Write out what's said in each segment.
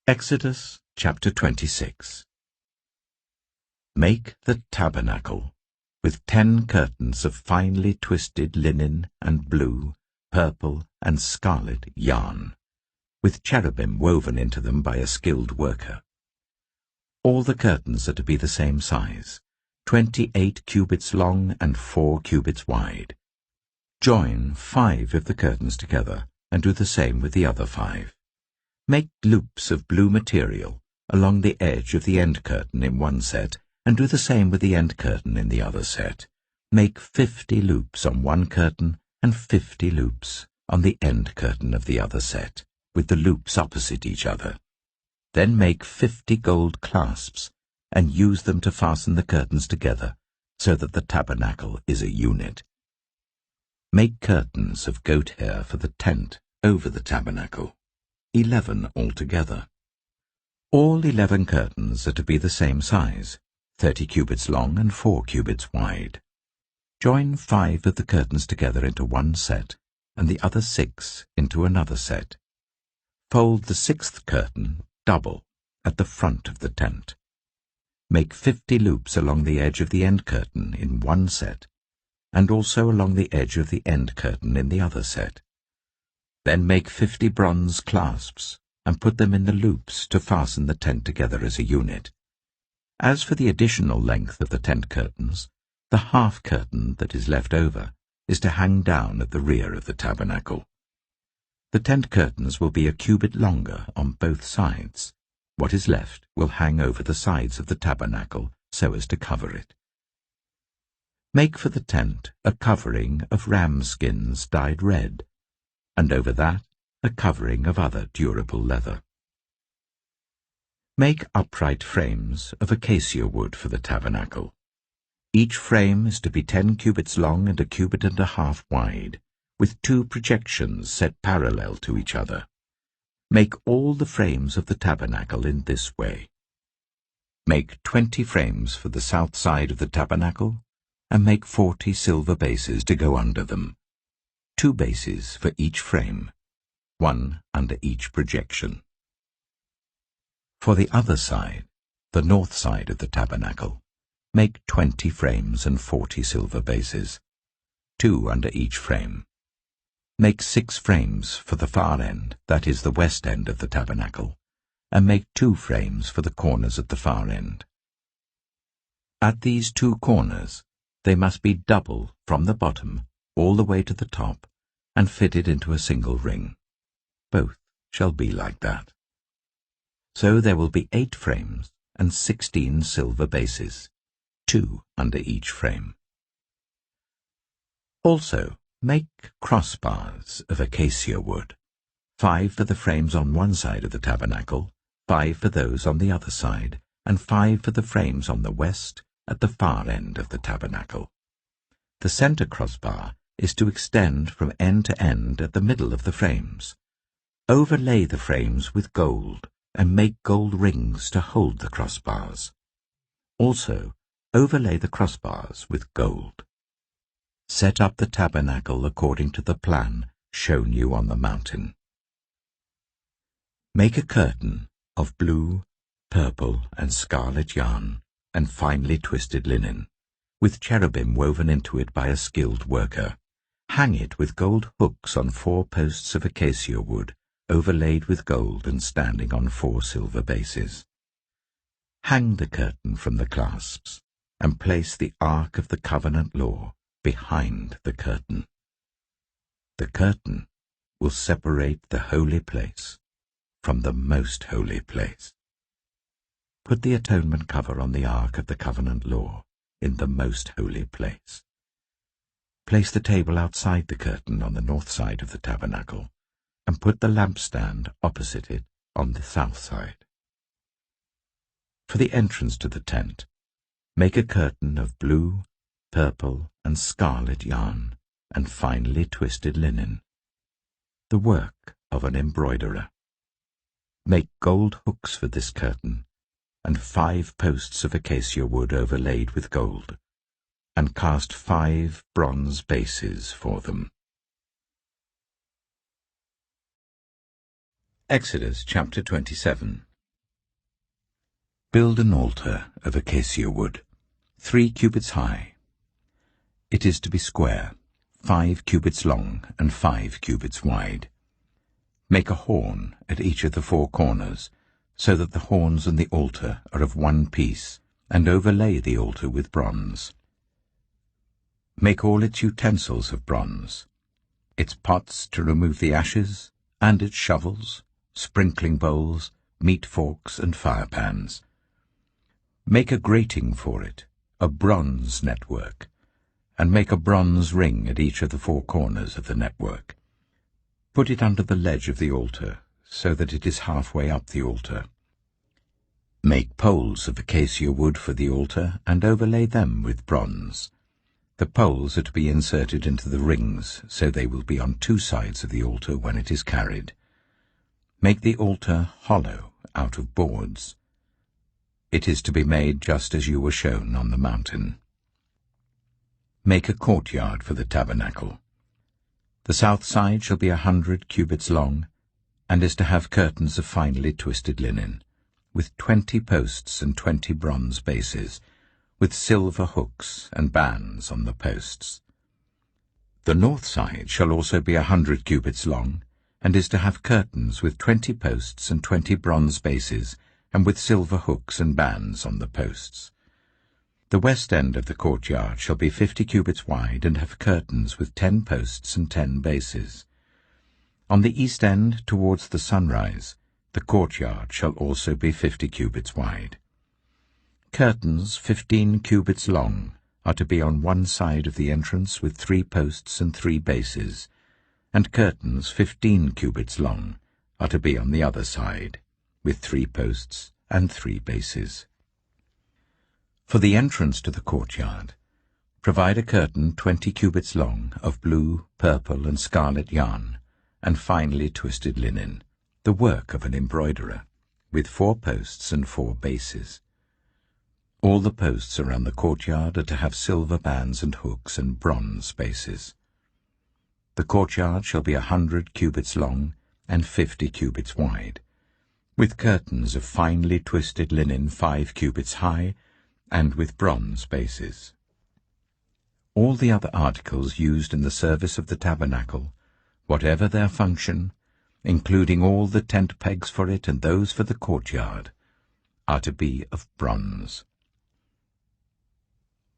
Exodus chapter 26. Make the tabernacle with 10 curtains of finely twisted linen and blue, purple, and scarlet yarn, with cherubim woven into them by a skilled worker. All the curtains are to be the same size, 28 cubits long and 4 cubits wide. Join 5 of the curtains together and do the same with the other 5. Make loops of blue material along the edge of the end curtain in one set and do the same with the end curtain in the other set. Make 50 loops on one curtain and 50 loops on the end curtain of the other set, with the loops opposite each other. Then make 50 gold clasps and use them to fasten the curtains together so that the tabernacle is a unit. Make curtains of goat hair for the tent over the tabernacle, 11 altogether. All 11 curtains are to be the same size, 30 cubits long and 4 cubits wide. Join 5 of the curtains together into one set, and the other 6 into another set. Fold the 6th curtain double at the front of the tent. Make 50 loops along the edge of the end curtain in one set, and also along the edge of the end curtain in the other set. Then make 50 bronze clasps and put them in the loops to fasten the tent together as a unit. As for the additional length of the tent curtains, the half curtain that is left over is to hang down at the rear of the tabernacle. The tent curtains will be a cubit longer on both sides. What is left will hang over the sides of the tabernacle so as to cover it. Make for the tent a covering of ram skins dyed red, and over that a covering of other durable leather. Make upright frames of acacia wood for the tabernacle. Each frame is to be 10 cubits long and 1.5 cubits wide, with 2 projections set parallel to each other. Make all the frames of the tabernacle in this way. Make 20 frames for the south side of the tabernacle, and make 40 silver bases to go under them. 2 bases for each frame, 1 under each projection. For the other side, the north side of the tabernacle, make 20 frames and 40 silver bases, 2 under each frame. Make 6 frames for the far end, that is the west end of the tabernacle, and make 2 frames for the corners at the far end. At these 2 corners, they must be double from the bottom all the way to the top and fitted into a single ring. Both shall be like that. So there will be 8 frames and 16 silver bases, 2 under each frame. Also, make crossbars of acacia wood, 5 for the frames on one side of the tabernacle, 5 for those on the other side, and 5 for the frames on the west at the far end of the tabernacle. The center crossbar is to extend from end to end at the middle of the frames. Overlay the frames with gold and make gold rings to hold the crossbars. Also, overlay the crossbars with gold. Set up the tabernacle according to the plan shown you on the mountain. Make a curtain of blue, purple, and scarlet yarn and finely twisted linen, with cherubim woven into it by a skilled worker. Hang it with gold hooks on 4 posts of acacia wood, overlaid with gold and standing on 4 silver bases. Hang the curtain from the clasps, and place the Ark of the Covenant Law behind the curtain. The curtain will separate the holy place from the most holy place. Put the atonement cover on the Ark of the Covenant Law in the most holy place. Place the table outside the curtain on the north side of the tabernacle, and put the lampstand opposite it on the south side. For the entrance to the tent, make a curtain of blue, purple, and scarlet yarn and finely twisted linen, the work of an embroiderer. Make gold hooks for this curtain, and 5 posts of acacia wood overlaid with gold, and cast 5 bronze bases for them. Exodus chapter 27. Build an altar of acacia wood, 3 cubits high. It is to be square, 5 cubits long and 5 cubits wide. Make a horn at each of the 4 corners, so that the horns and the altar are of one piece, and overlay the altar with bronze. Make all its utensils of bronze, its pots to remove the ashes, and its shovels, sprinkling bowls, meat forks, and firepans. Make a grating for it, a bronze network, and make a bronze ring at each of the 4 corners of the network. Put it under the ledge of the altar, so that it is halfway up the altar. Make poles of acacia wood for the altar, and overlay them with bronze. The poles are to be inserted into the rings, so they will be on 2 sides of the altar when it is carried. Make the altar hollow out of boards. It is to be made just as you were shown on the mountain. Make a courtyard for the tabernacle. The south side shall be 100 cubits long, and is to have curtains of finely twisted linen, with 20 posts and 20 bronze bases, with silver hooks and bands on the posts. The north side shall also be 100 cubits long, and is to have curtains with 20 posts and 20 bronze bases, and with silver hooks and bands on the posts. The west end of the courtyard shall be 50 cubits wide, and have curtains with 10 posts and 10 bases. On the east end, towards the sunrise, the courtyard shall also be 50 cubits wide. Curtains 15 cubits long are to be on one side of the entrance with 3 posts and 3 bases, and curtains 15 cubits long are to be on the other side, with 3 posts and 3 bases. For the entrance to the courtyard, provide a curtain 20 cubits long of blue, purple, and scarlet yarn, and finely twisted linen, the work of an embroiderer, with 4 posts and 4 bases. All the posts around the courtyard are to have silver bands and hooks and bronze bases. The courtyard shall be 100 cubits long and 50 cubits wide, with curtains of finely twisted linen 5 cubits high, and with bronze bases. All the other articles used in the service of the tabernacle, whatever their function, including all the tent pegs for it and those for the courtyard, are to be of bronze.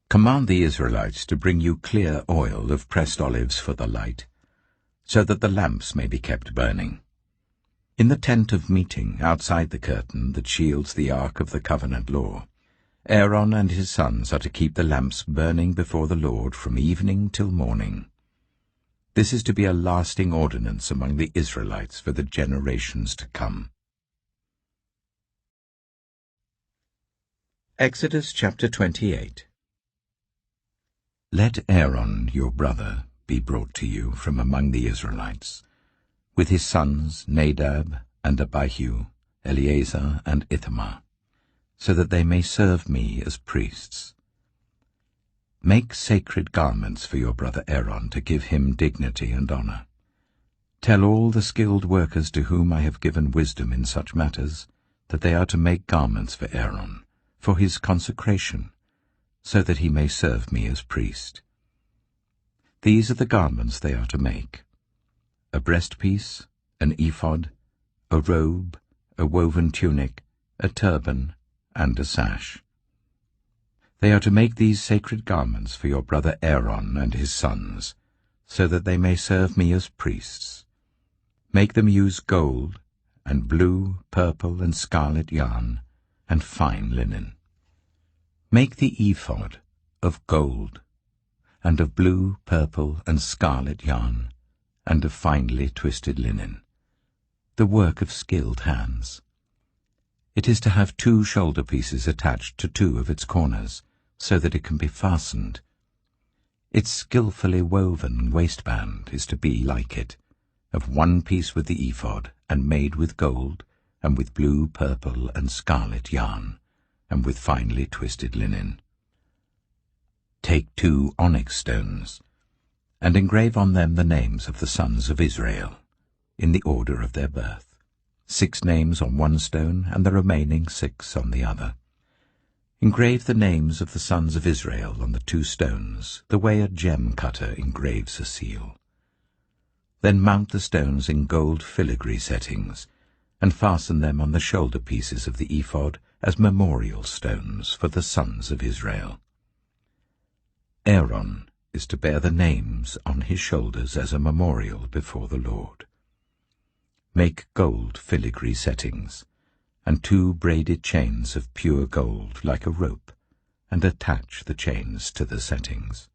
Command the Israelites to bring you clear oil of pressed olives for the light, so that the lamps may be kept burning. In the tent of meeting, outside the curtain that shields the ark of the covenant law, Aaron and his sons are to keep the lamps burning before the Lord from evening till morning. This is to be a lasting ordinance among the Israelites for the generations to come. Exodus chapter 28. Let Aaron your brother be brought to you from among the Israelites, with his sons Nadab and Abihu, Eleazar and Ithamar, so that they may serve me as priests. Make sacred garments for your brother Aaron to give him dignity and honor. Tell all the skilled workers to whom I have given wisdom in such matters that they are to make garments for Aaron, for his consecration, so that he may serve me as priest. These are the garments they are to make: a breastpiece, an ephod, a robe, a woven tunic, a turban, and a sash. They are to make these sacred garments for your brother Aaron and his sons, so that they may serve me as priests. Make them use gold, and blue, purple, and scarlet yarn, and fine linen. Make the ephod of gold, and of blue, purple, and scarlet yarn, and of finely twisted linen, the work of skilled hands. It is to have 2 shoulder pieces attached to 2 of its corners, so that it can be fastened. Its skillfully woven waistband is to be like it, of one piece with the ephod, and made with gold, and with blue, purple, and scarlet yarn, and with finely twisted linen. Take 2 onyx stones, and engrave on them the names of the sons of Israel, in the order of their birth, 6 names on one stone, and the remaining 6 on the other. Engrave the names of the sons of Israel on the 2 stones, the way a gem cutter engraves a seal. Then mount the stones in gold filigree settings, and fasten them on the shoulder pieces of the ephod as memorial stones for the sons of Israel. Aaron is to bear the names on his shoulders as a memorial before the Lord. Make gold filigree settings, and 2 braided chains of pure gold like a rope, and attach the chains to the settings.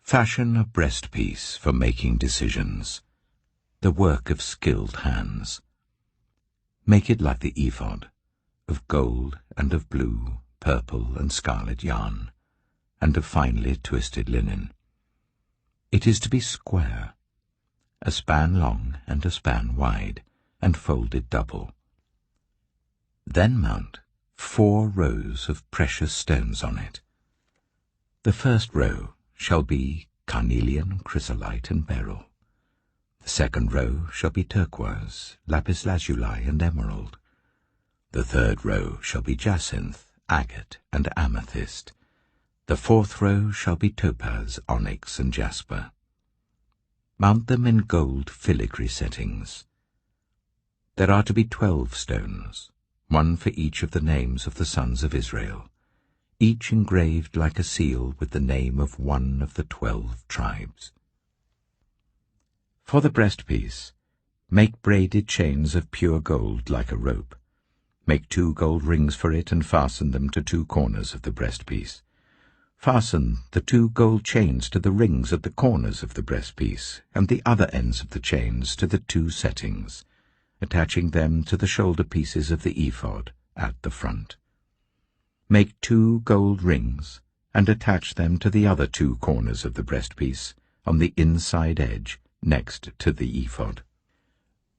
Fashion a breastpiece for making decisions, the work of skilled hands. Make it like the ephod, of gold and of blue, purple and scarlet yarn, and of finely twisted linen. It is to be square, a span long and a span wide, and folded double. Then mount 4 rows of precious stones on it. The first row shall be carnelian, chrysolite, and beryl. The second row shall be turquoise, lapis lazuli, and emerald. The third row shall be jacinth, agate, and amethyst. The fourth row shall be topaz, onyx, and jasper. Mount them in gold filigree settings. There are to be 12 stones, 1 for each of the names of the sons of Israel, each engraved like a seal with the name of one of the 12 tribes. For the breastpiece, make braided chains of pure gold like a rope. Make 2 gold rings for it and fasten them to 2 corners of the breastpiece. Fasten the 2 gold chains to the rings at the corners of the breastpiece, and the other ends of the chains to the 2 settings, attaching them to the shoulder pieces of the ephod at the front. Make 2 gold rings, and attach them to the other 2 corners of the breastpiece, on the inside edge, next to the ephod.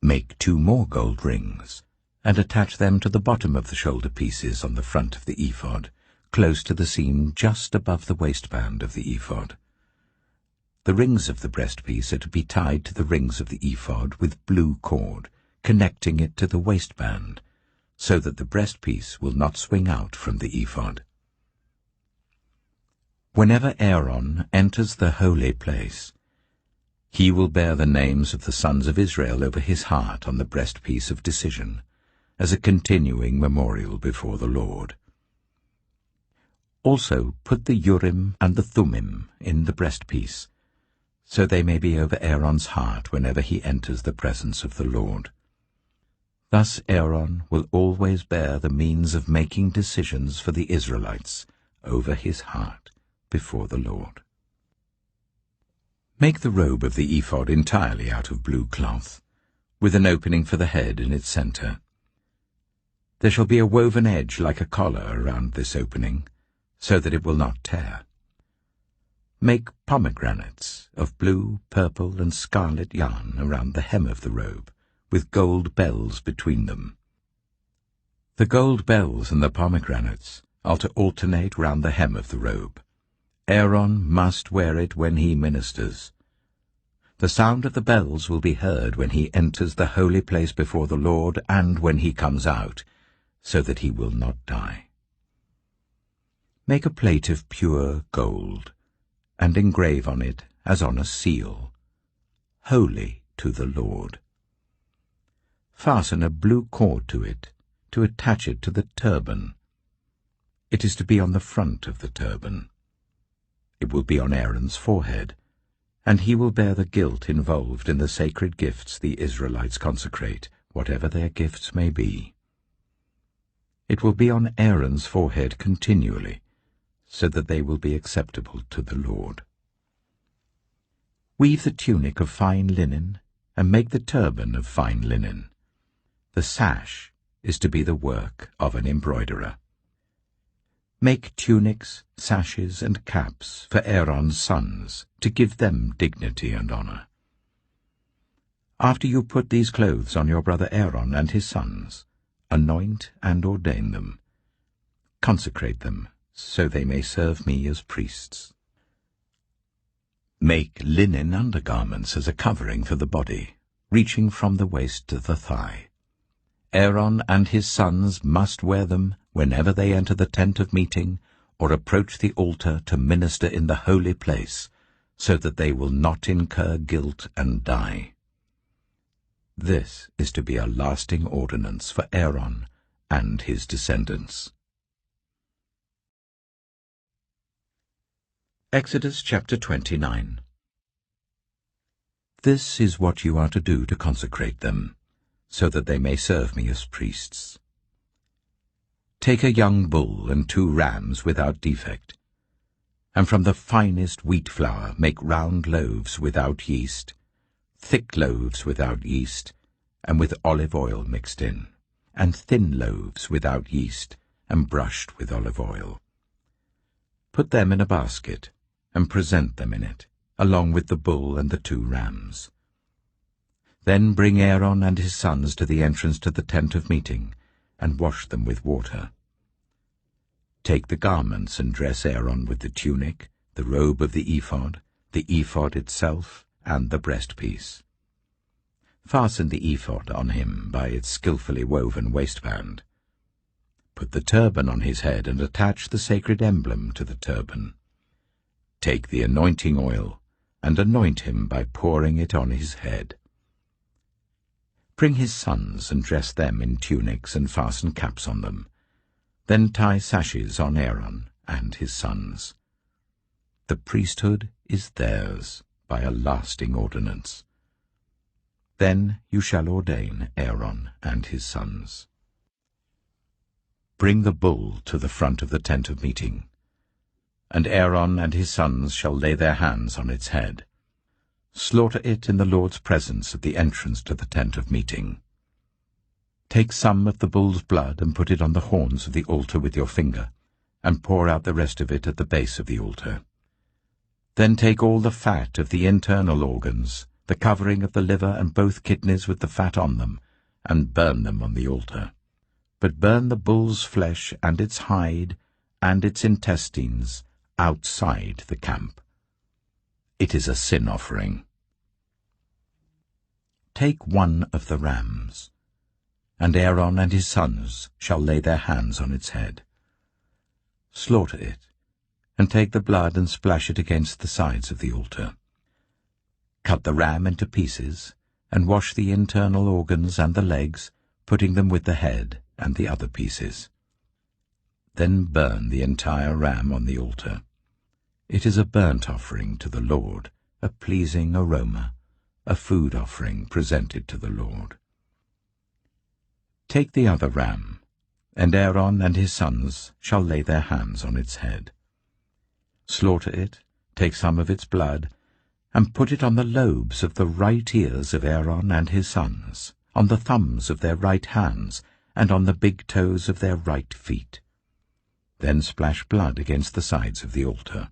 Make 2 more gold rings, and attach them to the bottom of the shoulder pieces on the front of the ephod, close to the seam just above the waistband of the ephod. The rings of the breastpiece are to be tied to the rings of the ephod with blue cord, connecting it to the waistband, so that the breastpiece will not swing out from the ephod. Whenever Aaron enters the holy place, he will bear the names of the sons of Israel over his heart on the breastpiece of decision, as a continuing memorial before the Lord. Also put the Urim and the Thummim in the breastpiece, so they may be over Aaron's heart whenever he enters the presence of the Lord. Thus Aaron will always bear the means of making decisions for the Israelites over his heart before the Lord. Make the robe of the ephod entirely out of blue cloth, with an opening for the head in its center. There shall be a woven edge like a collar around this opening, so that it will not tear. Make pomegranates of blue, purple, and scarlet yarn around the hem of the robe, with gold bells between them. The gold bells and the pomegranates are to alternate round the hem of the robe. Aaron must wear it when he ministers. The sound of the bells will be heard when he enters the holy place before the Lord and when he comes out, so that he will not die. Make a plate of pure gold, and engrave on it, as on a seal, "Holy to the Lord." Fasten a blue cord to it, to attach it to the turban. It is to be on the front of the turban. It will be on Aaron's forehead, and he will bear the guilt involved in the sacred gifts the Israelites consecrate, whatever their gifts may be. It will be on Aaron's forehead continually, so that they will be acceptable to the Lord. Weave the tunic of fine linen, and make the turban of fine linen. The sash is to be the work of an embroiderer. Make tunics, sashes, and caps for Aaron's sons, to give them dignity and honor. After you put these clothes on your brother Aaron and his sons, anoint and ordain them. Consecrate them, so they may serve me as priests. Make linen undergarments as a covering for the body, reaching from the waist to the thigh. Aaron and his sons must wear them whenever they enter the tent of meeting or approach the altar to minister in the holy place, so that they will not incur guilt and die. This is to be a lasting ordinance for Aaron and his descendants. Exodus chapter 29. This is what you are to do to consecrate them, so that they may serve me as priests. Take a young bull and 2 rams without defect, and from the finest wheat flour make round loaves without yeast, thick loaves without yeast, and with olive oil mixed in, and thin loaves without yeast, and brushed with olive oil. Put them in a basket, and present them in it, along with the bull and the 2 rams. Then bring Aaron and his sons to the entrance to the tent of meeting, and wash them with water. Take the garments and dress Aaron with the tunic, the robe of the ephod itself, and the breastpiece. Fasten the ephod on him by its skillfully woven waistband. Put the turban on his head and attach the sacred emblem to the turban. Take the anointing oil and anoint him by pouring it on his head. Bring his sons and dress them in tunics and fasten caps on them. Then tie sashes on Aaron and his sons. The priesthood is theirs by a lasting ordinance. Then you shall ordain Aaron and his sons. Bring the bull to the front of the tent of meeting, and Aaron and his sons shall lay their hands on its head. Slaughter it in the Lord's presence at the entrance to the tent of meeting. Take some of the bull's blood and put it on the horns of the altar with your finger, and pour out the rest of it at the base of the altar. Then take all the fat of the internal organs, the covering of the liver and both kidneys with the fat on them, and burn them on the altar. But burn the bull's flesh and its hide and its intestines outside the camp. It is a sin offering. Take one of the rams, and Aaron and his sons shall lay their hands on its head. Slaughter it, and take the blood and splash it against the sides of the altar. Cut the ram into pieces, and wash the internal organs and the legs, putting them with the head and the other pieces. Then burn the entire ram on the altar. It is a burnt offering to the Lord, a pleasing aroma, a food offering presented to the Lord. Take the other ram, and Aaron and his sons shall lay their hands on its head. Slaughter it, take some of its blood, and put it on the lobes of the right ears of Aaron and his sons, on the thumbs of their right hands, and on the big toes of their right feet. Then splash blood against the sides of the altar.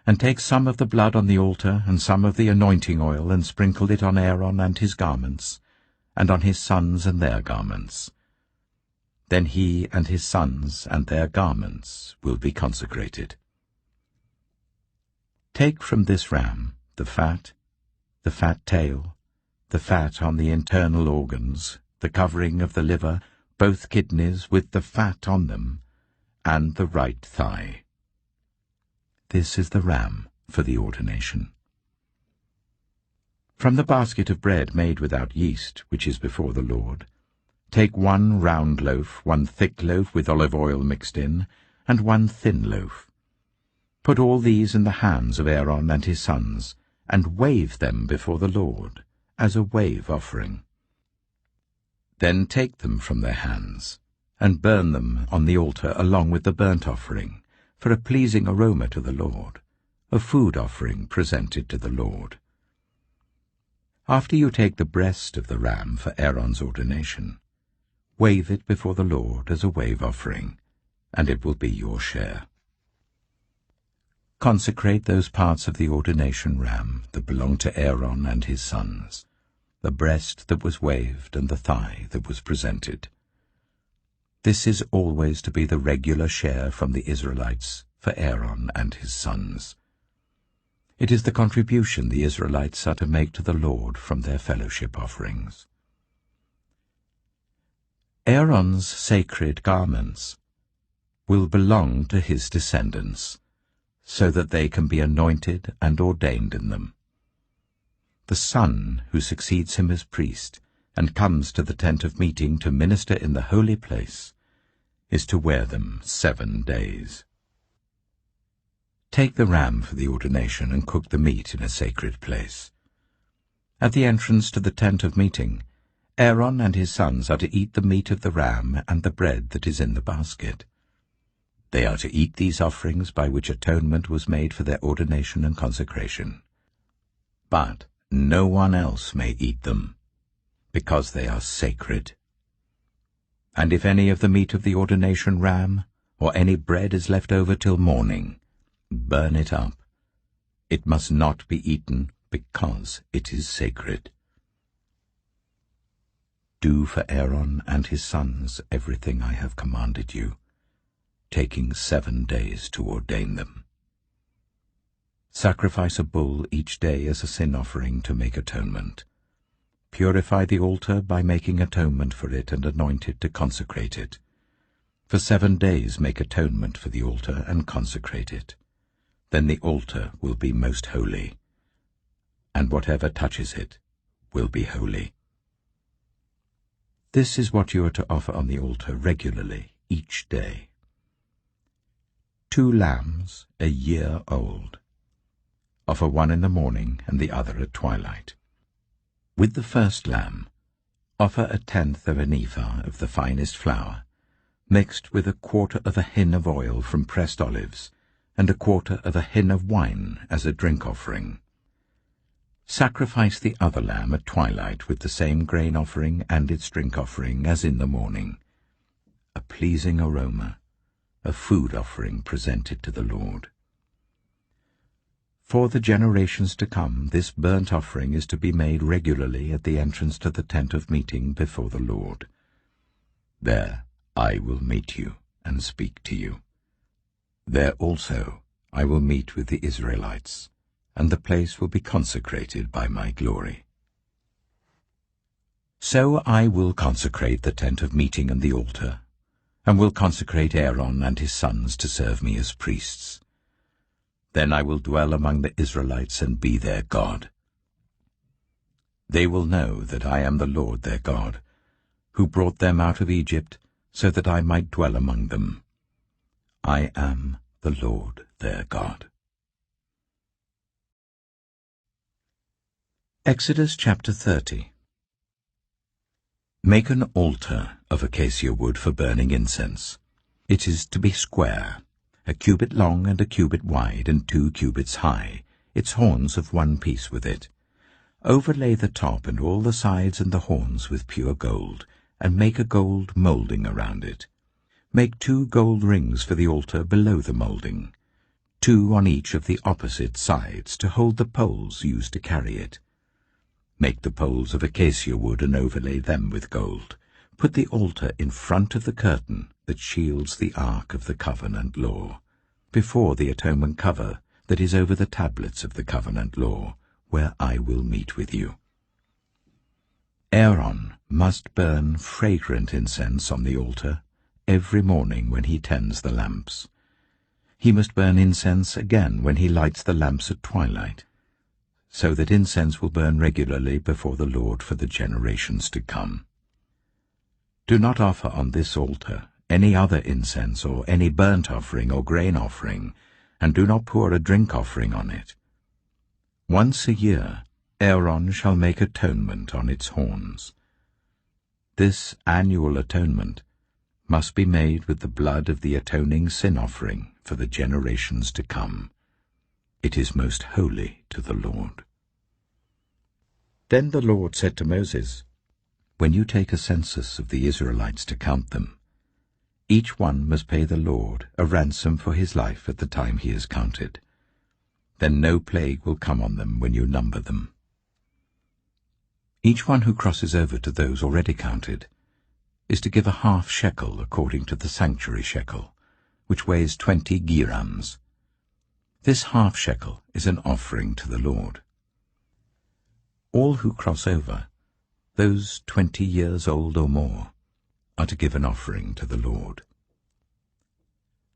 And take some of the blood on the altar and some of the anointing oil, and sprinkle it on Aaron and his garments, and on his sons and their garments. Then he and his sons and their garments will be consecrated. Take from this ram the fat tail, the fat on the internal organs, the covering of the liver, both kidneys with the fat on them, and the right thigh. This is the ram for the ordination. From the basket of bread made without yeast, which is before the Lord, take 1 round loaf, 1 thick loaf with olive oil mixed in, and 1 thin loaf. Put all these in the hands of Aaron and his sons, and wave them before the Lord, as a wave offering. Then take them from their hands, and burn them on the altar along with the burnt offering, for a pleasing aroma to the Lord, a food offering presented to the Lord. After you take the breast of the ram for Aaron's ordination, wave it before the Lord as a wave offering, and it will be your share. Consecrate those parts of the ordination ram that belong to Aaron and his sons, the breast that was waved and the thigh that was presented. This is always to be the regular share from the Israelites for Aaron and his sons. It is the contribution the Israelites are to make to the Lord from their fellowship offerings. Aaron's sacred garments will belong to his descendants, so that they can be anointed and ordained in them. The son who succeeds him as priest and comes to the tent of meeting to minister in the holy place is to wear them 7 days. Take the ram for the ordination and cook the meat in a sacred place. At the entrance to the tent of meeting, Aaron and his sons are to eat the meat of the ram and the bread that is in the basket. They are to eat these offerings by which atonement was made for their ordination and consecration. But no one else may eat them, because they are sacred. And if any of the meat of the ordination ram or any bread is left over till morning, burn it up. It must not be eaten, because it is sacred. Do for Aaron and his sons everything I have commanded you, taking 7 days to ordain them. Sacrifice a bull each day as a sin offering to make atonement. Purify the altar by making atonement for it and anoint it to consecrate it. For 7 days make atonement for the altar and consecrate it. Then the altar will be most holy, and whatever touches it will be holy. This is what you are to offer on the altar regularly each day. 2 lambs a year old. Offer one in the morning and the other at twilight. With the first lamb, offer 1/10 of an ephah of the finest flour, mixed with 1/4 of a hin of oil from pressed olives, and 1/4 of a hin of wine as a drink offering. Sacrifice the other lamb at twilight with the same grain offering and its drink offering as in the morning, a pleasing aroma, a food offering presented to the Lord. For the generations to come, this burnt offering is to be made regularly at the entrance to the tent of meeting before the Lord. There I will meet you and speak to you. There also I will meet with the Israelites, and the place will be consecrated by my glory. So I will consecrate the tent of meeting and the altar, and will consecrate Aaron and his sons to serve me as priests. Then I will dwell among the Israelites and be their God. They will know that I am the Lord their God, who brought them out of Egypt so that I might dwell among them. I am the Lord their God. Exodus chapter 30. Make an altar of acacia wood for burning incense. It is to be square, 1 cubit long and 1 cubit wide and 2 cubits high, its horns of 1 piece with it. Overlay the top and all the sides and the horns with pure gold, and make a gold moulding around it. Make 2 gold rings for the altar below the moulding, 2 on each of the opposite sides to hold the poles used to carry it. Make the poles of acacia wood and overlay them with gold. Put the altar in front of the curtain that shields the ark of the covenant law, before the atonement cover that is over the tablets of the covenant law, where I will meet with you. Aaron must burn fragrant incense on the altar every morning when he tends the lamps. He must burn incense again when he lights the lamps at twilight, so that incense will burn regularly before the Lord for the generations to come. Do not offer on this altar any other incense or any burnt offering or grain offering, and do not pour a drink offering on it. Once a year Aaron shall make atonement on its horns. This annual atonement must be made with the blood of the atoning sin offering for the generations to come. It is most holy to the Lord. Then the Lord said to Moses, When you take a census of the Israelites to count them, each one must pay the Lord a ransom for his life at the time he is counted. Then no plague will come on them when you number them. Each one who crosses over to those already counted is to give a half shekel according to the sanctuary shekel, which weighs 20 gerams. This half shekel is an offering to the Lord. All who cross over, those 20 years old or more, are to give an offering to the Lord.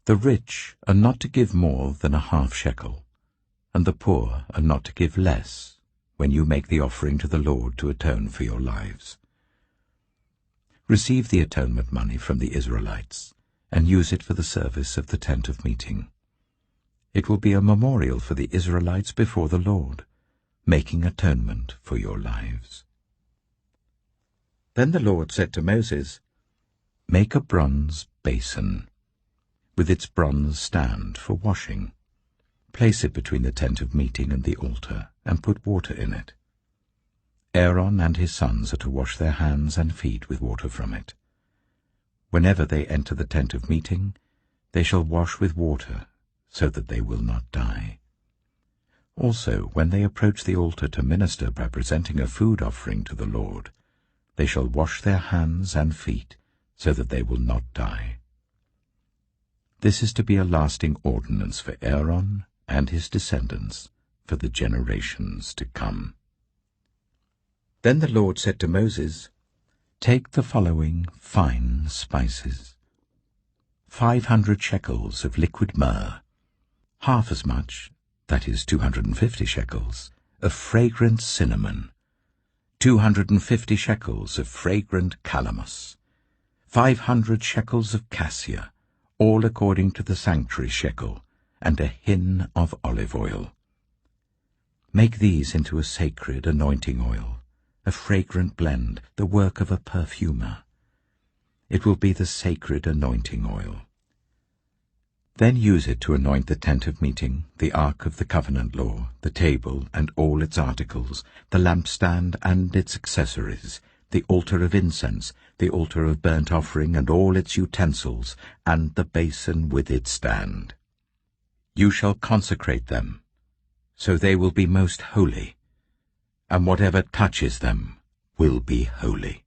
The rich are not to give more than a half shekel, and the poor are not to give less, when you make the offering to the Lord to atone for your lives. Receive the atonement money from the Israelites, and use it for the service of the tent of meeting. It will be a memorial for the Israelites before the Lord, making atonement for your lives. Then the Lord said to Moses, Make a bronze basin, with its bronze stand for washing. Place it between the tent of meeting and the altar, and put water in it. Aaron and his sons are to wash their hands and feet with water from it. Whenever they enter the tent of meeting, they shall wash with water, so that they will not die. Also, when they approach the altar to minister by presenting a food offering to the Lord, they shall wash their hands and feet, so that they will not die. This is to be a lasting ordinance for Aaron and his descendants for the generations to come. Then the Lord said to Moses, Take the following fine spices: 500 shekels of liquid myrrh, half as much, that is 250 shekels, of fragrant cinnamon, 250 shekels of fragrant calamus, 500 shekels of cassia, all according to the sanctuary shekel, and a hin of olive oil. Make these into a sacred anointing oil, a fragrant blend, the work of a perfumer. It will be the sacred anointing oil. Then use it to anoint the tent of meeting, the ark of the covenant law, the table and all its articles, the lampstand and its accessories, the altar of incense, the altar of burnt offering and all its utensils, and the basin with its stand. You shall consecrate them, so they will be most holy, and whatever touches them will be holy.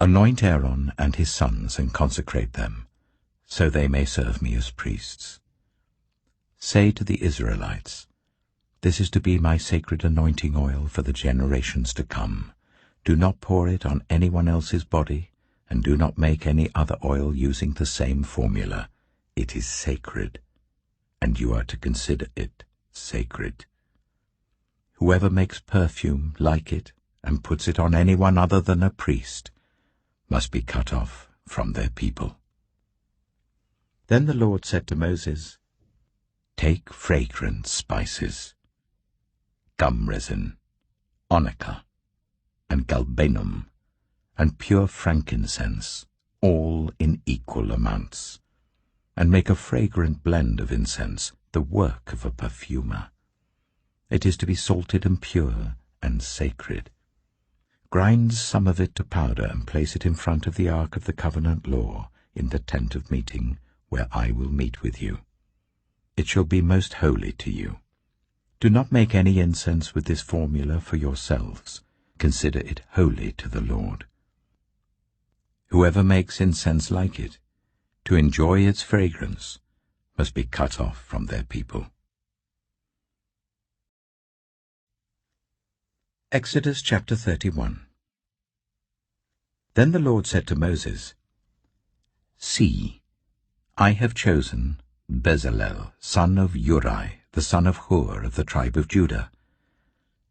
Anoint Aaron and his sons and consecrate them, so they may serve me as priests. Say to the Israelites, This is to be my sacred anointing oil for the generations to come. Do not pour it on anyone else's body, and do not make any other oil using the same formula. It is sacred, and you are to consider it sacred. Whoever makes perfume like it and puts it on anyone other than a priest must be cut off from their people. Then the Lord said to Moses, Take fragrant spices, gum resin, onycha, and galbanum, and pure frankincense, all in equal amounts, and make a fragrant blend of incense, the work of a perfumer. It is to be salted and pure and sacred. Grind some of it to powder and place it in front of the ark of the covenant law in the tent of meeting, where I will meet with you. It shall be most holy to you. Do not make any incense with this formula for yourselves. Consider it holy to the Lord. Whoever makes incense like it, to enjoy its fragrance, must be cut off from their people. Exodus chapter 31. Then the Lord said to Moses, See, I have chosen Bezalel, son of Uri, the son of Hur of the tribe of Judah,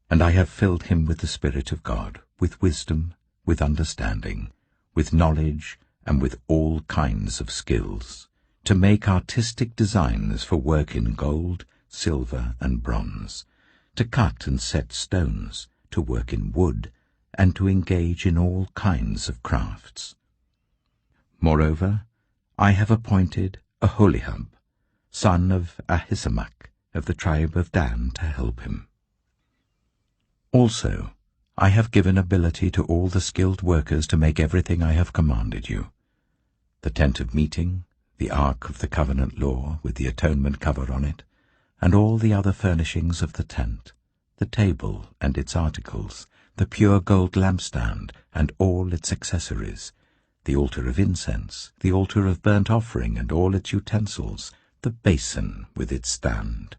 and I have filled him with the Spirit of God, with wisdom, with understanding, with knowledge, and with all kinds of skills, to make artistic designs for work in gold, silver, and bronze, to cut and set stones, to work in wood, and to engage in all kinds of crafts. Moreover, I have appointed Aholiab, son of Ahisamach, of the tribe of Dan, to help him. Also, I have given ability to all the skilled workers to make everything I have commanded you: the tent of meeting, the ark of the covenant law with the atonement cover on it, and all the other furnishings of the tent, the table and its articles, the pure gold lampstand and all its accessories, the altar of incense, the altar of burnt offering and all its utensils, the basin with its stand,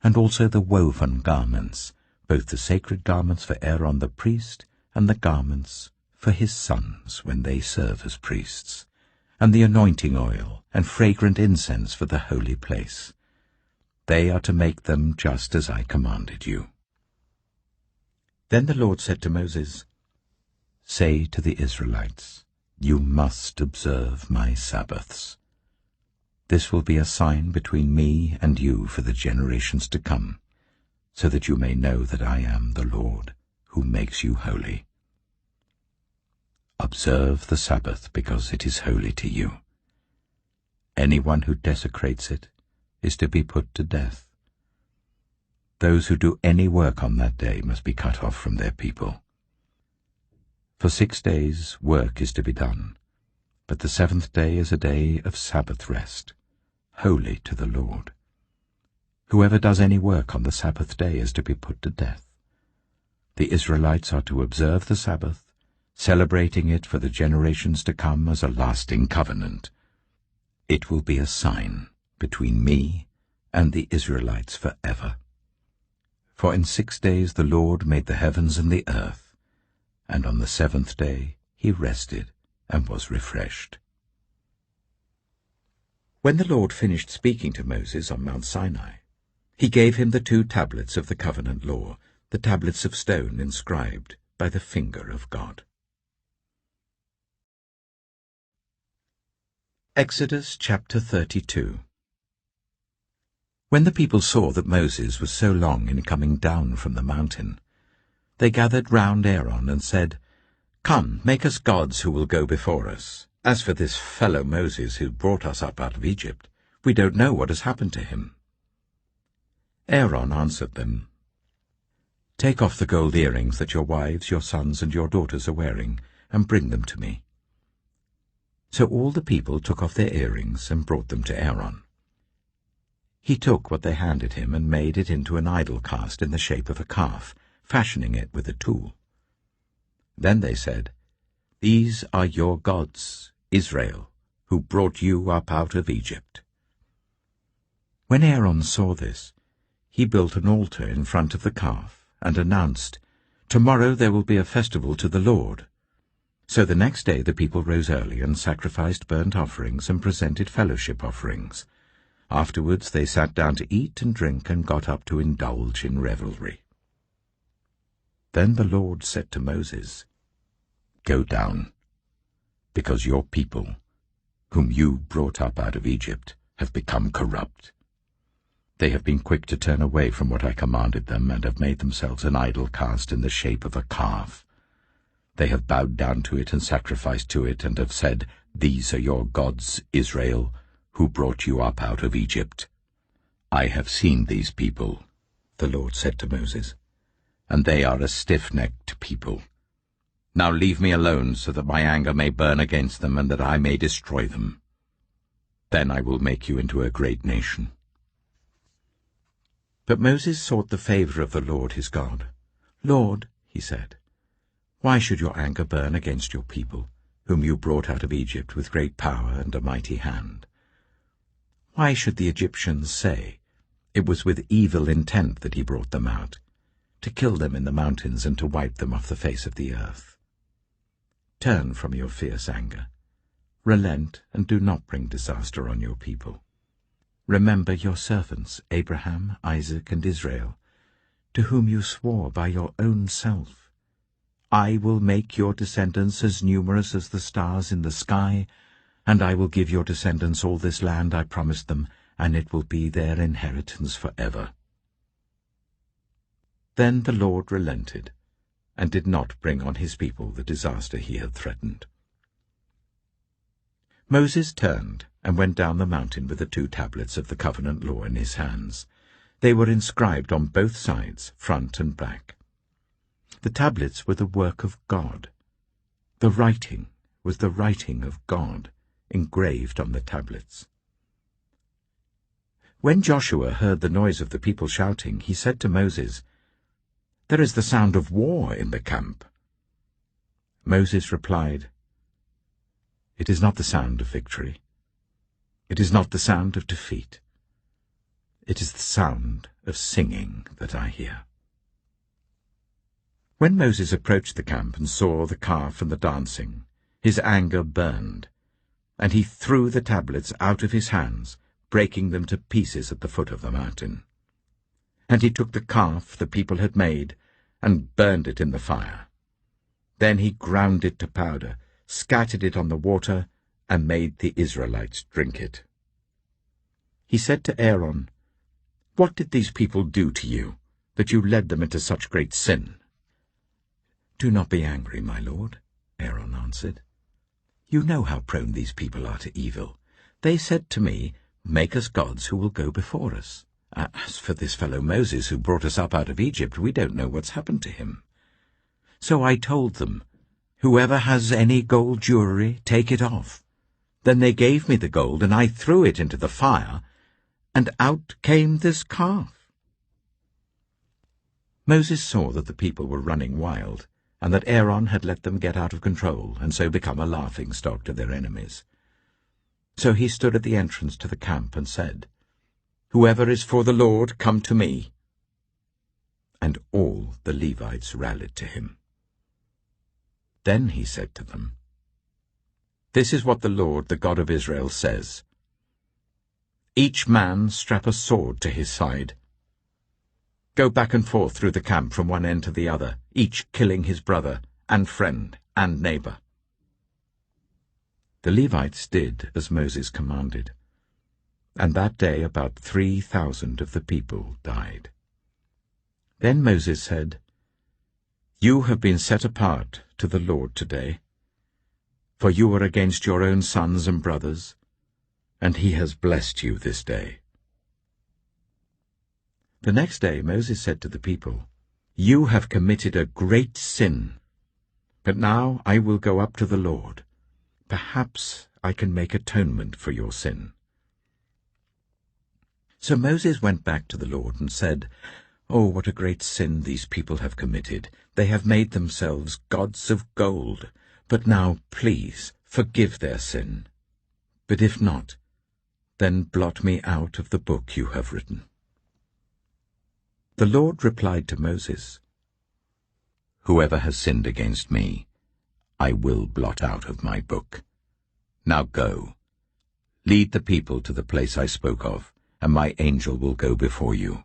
and also the woven garments, both the sacred garments for Aaron the priest and the garments for his sons when they serve as priests, and the anointing oil, and fragrant incense for the holy place. They are to make them just as I commanded you." Then the Lord said to Moses, "Say to the Israelites, you must observe my Sabbaths. This will be a sign between me and you for the generations to come, so that you may know that I am the Lord, who makes you holy. Observe the Sabbath because it is holy to you. Anyone who desecrates it is to be put to death. Those who do any work on that day must be cut off from their people. For 6 days work is to be done, but the 7th day is a day of Sabbath rest, holy to the Lord. Whoever does any work on the Sabbath day is to be put to death. The Israelites are to observe the Sabbath, celebrating it for the generations to come as a lasting covenant. It will be a sign between me and the Israelites forever. For in 6 days the Lord made the heavens and the earth, and on the 7th day he rested and was refreshed." When the Lord finished speaking to Moses on Mount Sinai, he gave him the 2 tablets of the covenant law, the tablets of stone inscribed by the finger of God. Exodus chapter 32. When the people saw that Moses was so long in coming down from the mountain, they gathered round Aaron and said, "Come, make us gods who will go before us. As for this fellow Moses who brought us up out of Egypt, we don't know what has happened to him." Aaron answered them, "Take off the gold earrings that your wives, your sons, and your daughters are wearing, and bring them to me." So all the people took off their earrings and brought them to Aaron. He took what they handed him and made it into an idol cast in the shape of a calf, fashioning it with a tool. Then they said, "These are your gods, Israel, who brought you up out of Egypt." When Aaron saw this, he built an altar in front of the calf and announced, "Tomorrow there will be a festival to the Lord." So the next day the people rose early and sacrificed burnt offerings and presented fellowship offerings. Afterwards they sat down to eat and drink and got up to indulge in revelry. Then the Lord said to Moses, "Go down, because your people, whom you brought up out of Egypt, have become corrupt. They have been quick to turn away from what I commanded them and have made themselves an idol cast in the shape of a calf. They have bowed down to it and sacrificed to it and have said, 'These are your gods, Israel, who brought you up out of Egypt.' I have seen these people," the Lord said to Moses, "and they are a stiff-necked people. Now leave me alone so that my anger may burn against them and that I may destroy them. Then I will make you into a great nation." But Moses sought the favor of the Lord his God. "Lord," he said, "why should your anger burn against your people, whom you brought out of Egypt with great power and a mighty hand? Why should the Egyptians say, 'It was with evil intent that he brought them out, to kill them in the mountains and to wipe them off the face of the earth'? Turn from your fierce anger. Relent and do not bring disaster on your people. Remember your servants, Abraham, Isaac, and Israel, to whom you swore by your own self, 'I will make your descendants as numerous as the stars in the sky, and I will give your descendants all this land I promised them, and it will be their inheritance forever.'" Then the Lord relented, and did not bring on his people the disaster he had threatened. Moses turned and went down the mountain with the 2 tablets of the covenant law in his hands. They were inscribed on both sides, front and back. The tablets were the work of God. The writing was the writing of God, engraved on the tablets. When Joshua heard the noise of the people shouting, he said to Moses, "There is the sound of war in the camp." Moses replied, "It is not the sound of victory. It is not the sound of defeat. It is the sound of singing that I hear." When Moses approached the camp and saw the calf and the dancing, his anger burned, and he threw the tablets out of his hands, breaking them to pieces at the foot of the mountain. And he took the calf the people had made, and burned it in the fire. Then he ground it to powder, scattered it on the water, and made the Israelites drink it. He said to Aaron, "What did these people do to you, that you led them into such great sin?" "Do not be angry, my lord," Aaron answered. "You know how prone these people are to evil. They said to me, 'Make us gods who will go before us.' As for this fellow Moses who brought us up out of Egypt, we don't know what's happened to him. So I told them, 'Whoever has any gold jewelry, take it off.' Then they gave me the gold, and I threw it into the fire, and out came this calf." Moses saw that the people were running wild, and that Aaron had let them get out of control, and so become a laughingstock to their enemies. So he stood at the entrance to the camp and said, "Whoever is for the Lord, come to me." And all the Levites rallied to him. Then he said to them, "This is what the Lord, the God of Israel, says. Each man strap a sword to his side. Go back and forth through the camp from one end to the other, each killing his brother and friend and neighbor." The Levites did as Moses commanded, and that day about 3,000 of the people died. Then Moses said, "You have been set apart to the Lord today, for you are against your own sons and brothers, and he has blessed you this day." The next day Moses said to the people, "You have committed a great sin, but now I will go up to the Lord. Perhaps I can make atonement for your sin." So Moses went back to the Lord and said, "Oh, what a great sin these people have committed! They have made themselves gods of gold. But now, please, forgive their sin. But if not, then blot me out of the book you have written." The Lord replied to Moses, "Whoever has sinned against me, I will blot out of my book. Now go, lead the people to the place I spoke of, and my angel will go before you.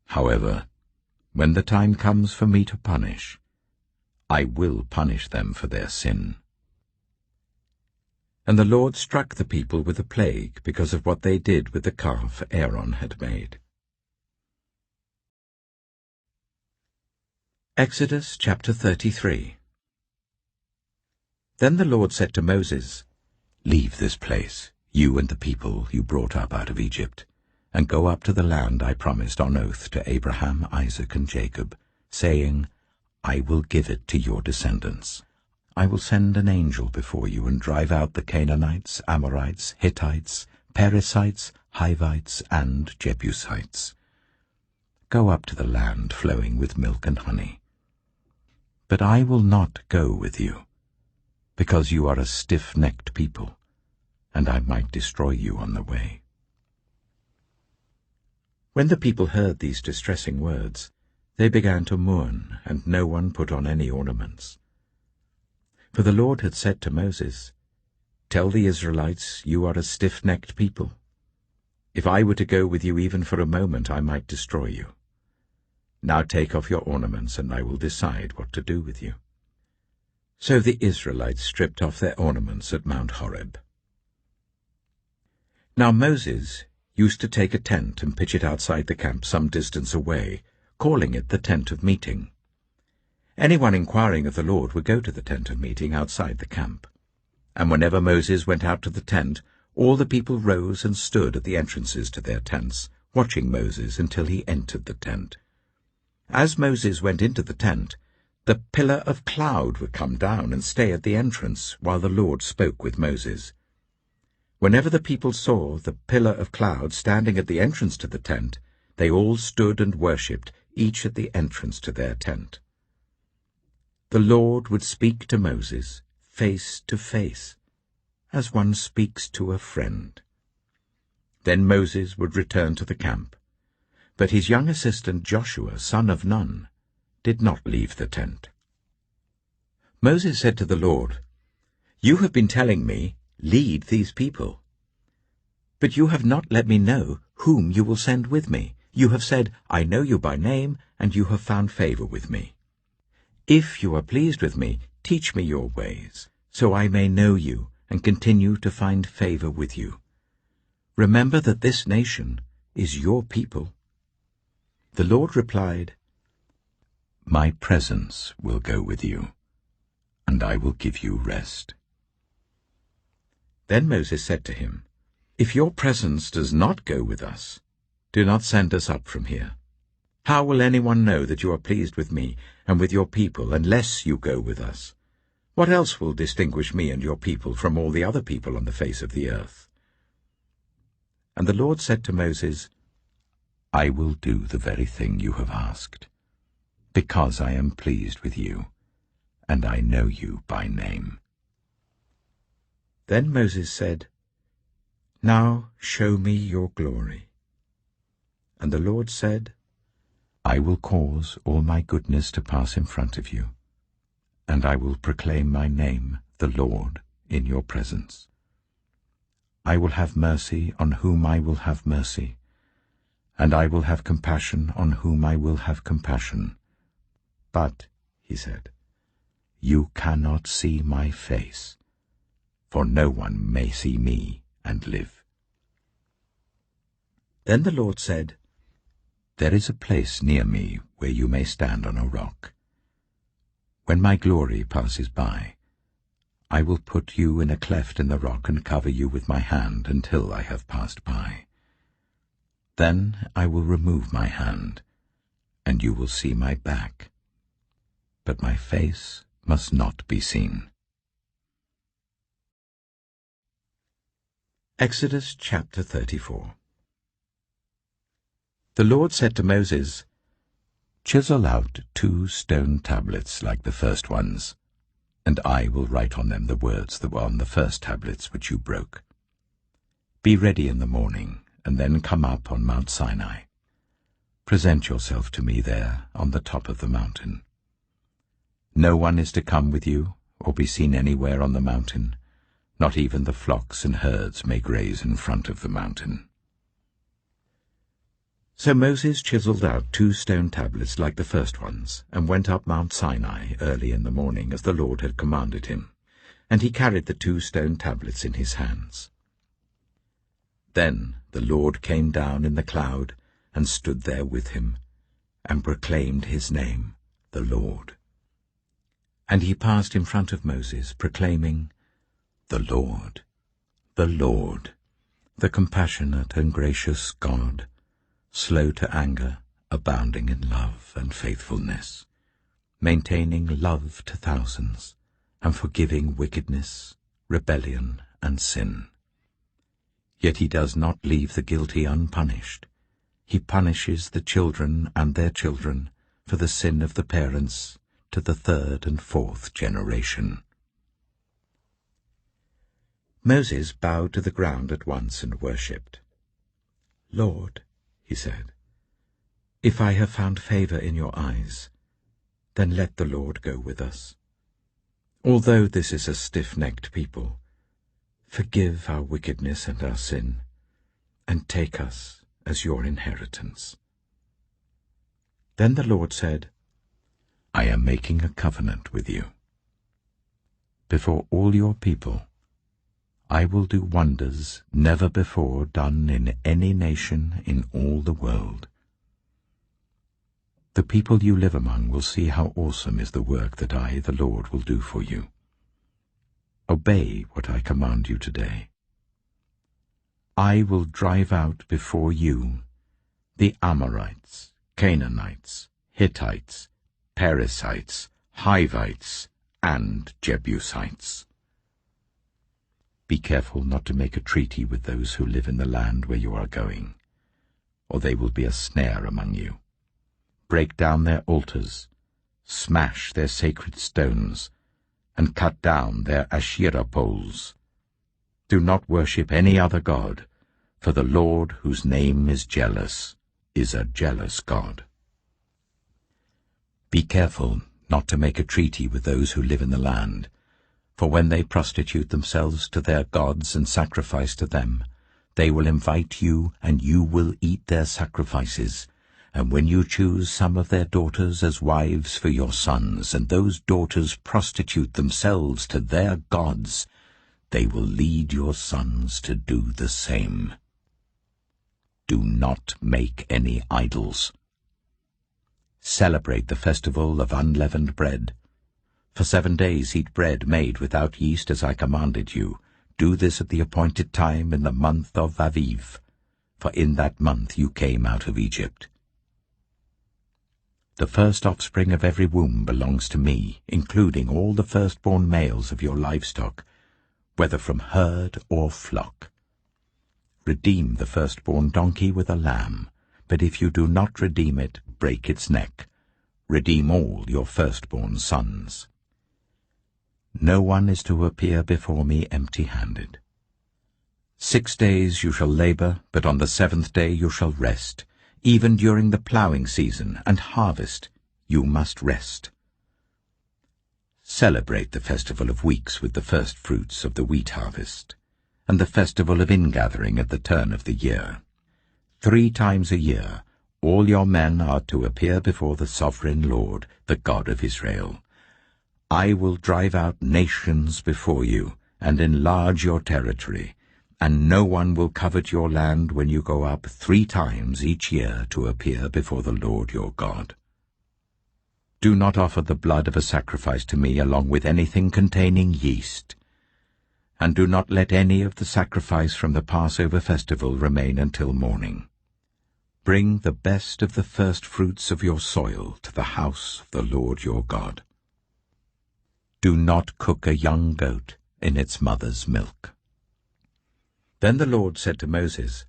However, when the time comes for me to punish, I will punish them for their sin." And the Lord struck the people with a plague because of what they did with the calf Aaron had made. Exodus chapter 33. Then the Lord said to Moses, "Leave this place, you and the people you brought up out of Egypt, and go up to the land I promised on oath to Abraham, Isaac, and Jacob, saying, 'I will give it to your descendants.' I will send an angel before you and drive out the Canaanites, Amorites, Hittites, Perizzites, Hivites, and Jebusites. Go up to the land flowing with milk and honey. But I will not go with you, because you are a stiff-necked people, and I might destroy you on the way." When the people heard these distressing words, they began to mourn, and no one put on any ornaments. For the Lord had said to Moses, "Tell the Israelites, you are a stiff-necked people. If I were to go with you even for a moment, I might destroy you. Now take off your ornaments, and I will decide what to do with you." So the Israelites stripped off their ornaments at Mount Horeb. Now Moses used to take a tent and pitch it outside the camp some distance away, calling it the tent of meeting. Anyone inquiring of the Lord would go to the tent of meeting outside the camp. And whenever Moses went out to the tent, all the people rose and stood at the entrances to their tents, watching Moses until he entered the tent. As Moses went into the tent, the pillar of cloud would come down and stay at the entrance while the Lord spoke with Moses. Whenever the people saw the pillar of cloud standing at the entrance to the tent, they all stood and worshipped, each at the entrance to their tent. The Lord would speak to Moses face to face, as one speaks to a friend. Then Moses would return to the camp, but his young assistant Joshua, son of Nun, did not leave the tent. Moses said to the Lord, "You have been telling me, lead these people. But you have not let me know whom you will send with me. You have said, I know you by name, and you have found favor with me. If you are pleased with me, teach me your ways, so I may know you and continue to find favor with you. Remember that this nation is your people. The Lord replied, My presence will go with you, and I will give you rest. Then Moses said to him, If your presence does not go with us, do not send us up from here. How will anyone know that you are pleased with me and with your people unless you go with us? What else will distinguish me and your people from all the other people on the face of the earth? And the Lord said to Moses, I will do the very thing you have asked, because I am pleased with you, and I know you by name. Then Moses said, Now show me your glory. And the Lord said, I will cause all my goodness to pass in front of you, and I will proclaim my name, the Lord, in your presence. I will have mercy on whom I will have mercy, and I will have compassion on whom I will have compassion. But, he said, you cannot see my face, for no one may see me and live. Then the Lord said, There is a place near me where you may stand on a rock. When my glory passes by, I will put you in a cleft in the rock and cover you with my hand until I have passed by. Then I will remove my hand, and you will see my back, but my face must not be seen. Exodus chapter 34. The Lord said to Moses, Chisel out 2 stone tablets like the first ones, and I will write on them the words that were on the first tablets which you broke. Be ready in the morning, and then come up on Mount Sinai. Present yourself to me there on the top of the mountain. No one is to come with you or be seen anywhere on the mountain. Not even the flocks and herds may graze in front of the mountain. So Moses chiseled out 2 stone tablets like the first ones, and went up Mount Sinai early in the morning, as the Lord had commanded him, and he carried the 2 stone tablets in his hands. Then the Lord came down in the cloud, and stood there with him, and proclaimed his name, the Lord. And he passed in front of Moses, proclaiming, The Lord, the compassionate and gracious God, slow to anger, abounding in love and faithfulness, maintaining love to thousands, and forgiving wickedness, rebellion, and sin. Yet he does not leave the guilty unpunished. He punishes the children and their children for the sin of the parents to the 3rd and 4th generation. Moses bowed to the ground at once and worshipped. Lord, he said, if I have found favor in your eyes, then let the Lord go with us. Although this is a stiff-necked people, forgive our wickedness and our sin, and take us as your inheritance. Then the Lord said, I am making a covenant with you. Before all your people, I will do wonders never before done in any nation in all the world. The people you live among will see how awesome is the work that I, the Lord, will do for you. Obey what I command you today. I will drive out before you the Amorites, Canaanites, Hittites, Perizzites, Hivites, and Jebusites. Be careful not to make a treaty with those who live in the land where you are going, or they will be a snare among you. Break down their altars, smash their sacred stones, and cut down their Asherah poles. Do not worship any other god, for the Lord, whose name is jealous, is a jealous God. Be careful not to make a treaty with those who live in the land, For when they prostitute themselves to their gods and sacrifice to them, they will invite you, and you will eat their sacrifices. And when you choose some of their daughters as wives for your sons, and those daughters prostitute themselves to their gods, they will lead your sons to do the same. Do not make any idols. Celebrate the festival of unleavened bread. For 7 days eat bread made without yeast as I commanded you. Do this at the appointed time in the month of Aviv, for in that month you came out of Egypt. The first offspring of every womb belongs to me, including all the firstborn males of your livestock, whether from herd or flock. Redeem the firstborn donkey with a lamb, but if you do not redeem it, break its neck. Redeem all your firstborn sons. No one is to appear before me empty-handed. 6 days you shall labor, but on the 7th day you shall rest. Even during the plowing season and harvest you must rest. Celebrate the festival of weeks with the first fruits of the wheat harvest, and the festival of ingathering at the turn of the year. 3 times a year all your men are to appear before the sovereign Lord, the God of Israel. I will drive out nations before you, and enlarge your territory, and no one will covet your land when you go up 3 times each year to appear before the Lord your God. Do not offer the blood of a sacrifice to me along with anything containing yeast, and do not let any of the sacrifice from the Passover festival remain until morning. Bring the best of the first fruits of your soil to the house of the Lord your God. Do not cook a young goat in its mother's milk. Then the Lord said to Moses,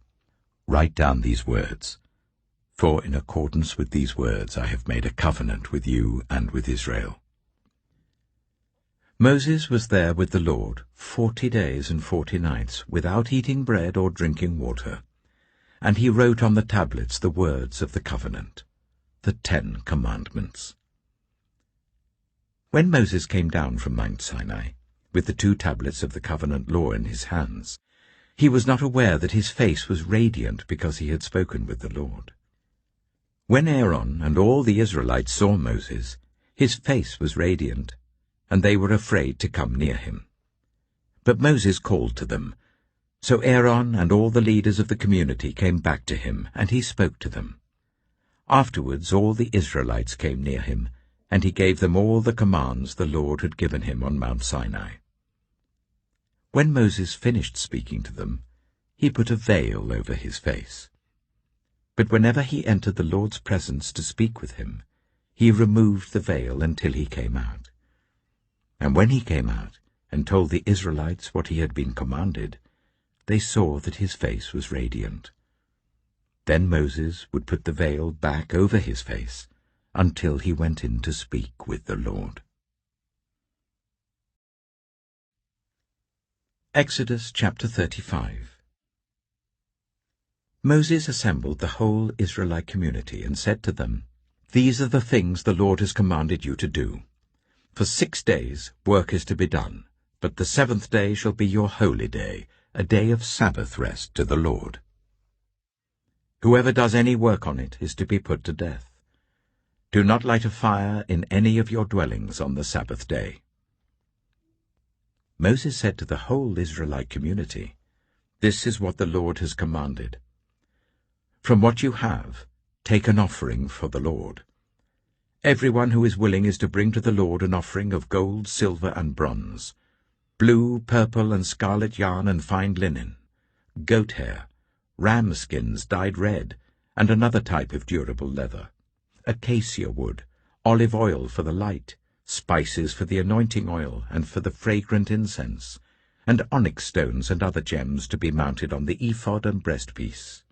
Write down these words, for in accordance with these words I have made a covenant with you and with Israel. Moses was there with the Lord 40 days and 40 nights, without eating bread or drinking water, and he wrote on the tablets the words of the covenant, the 10 commandments. When Moses came down from Mount Sinai, with the 2 tablets of the covenant law in his hands, he was not aware that his face was radiant because he had spoken with the Lord. When Aaron and all the Israelites saw Moses, his face was radiant, and they were afraid to come near him. But Moses called to them. So Aaron and all the leaders of the community came back to him, and he spoke to them. Afterwards all the Israelites came near him, and he gave them all the commands the Lord had given him on Mount Sinai. When Moses finished speaking to them, he put a veil over his face. But whenever he entered the Lord's presence to speak with him, he removed the veil until he came out. And when he came out and told the Israelites what he had been commanded, they saw that his face was radiant. Then Moses would put the veil back over his face until he went in to speak with the Lord. Exodus chapter 35. Moses assembled the whole Israelite community and said to them, These are the things the Lord has commanded you to do. For 6 days work is to be done, but the 7th day shall be your holy day, a day of Sabbath rest to the Lord. Whoever does any work on it is to be put to death. Do not light a fire in any of your dwellings on the Sabbath day. Moses said to the whole Israelite community, This is what the Lord has commanded. From what you have, take an offering for the Lord. Everyone who is willing is to bring to the Lord an offering of gold, silver, and bronze, blue, purple, and scarlet yarn and fine linen, goat hair, ram skins dyed red, and another type of durable leather, acacia wood, olive oil for the light, spices for the anointing oil and for the fragrant incense, and onyx stones and other gems to be mounted on the ephod and breastpiece.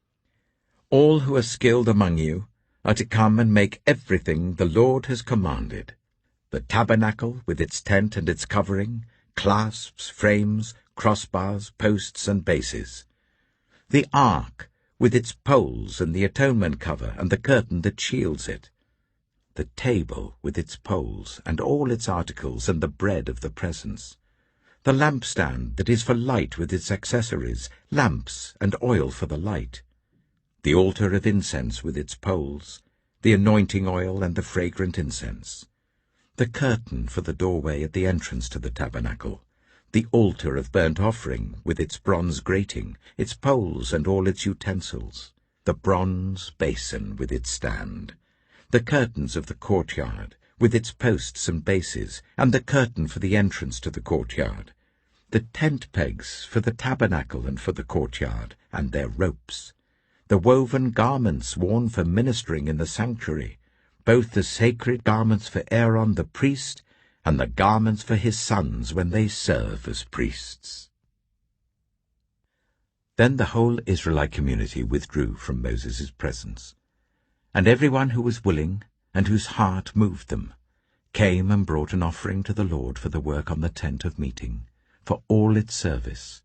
All who are skilled among you are to come and make everything the Lord has commanded: the tabernacle with its tent and its covering, clasps, frames, crossbars, posts, and bases; the ark with its poles and the atonement cover and the curtain that shields it; the table with its poles and all its articles and the bread of the presence; the lampstand that is for light with its accessories, lamps and oil for the light, the altar of incense with its poles, the anointing oil and the fragrant incense, the curtain for the doorway at the entrance to the tabernacle, the altar of burnt offering with its bronze grating, its poles and all its utensils, the bronze basin with its stand, the curtains of the courtyard with its posts and bases, and the curtain for the entrance to the courtyard, the tent pegs for the tabernacle and for the courtyard, and their ropes, the woven garments worn for ministering in the sanctuary, both the sacred garments for Aaron the priest and the garments for his sons when they serve as priests. Then the whole Israelite community withdrew from Moses' presence, and everyone who was willing and whose heart moved them came and brought an offering to the Lord for the work on the tent of meeting, for all its service,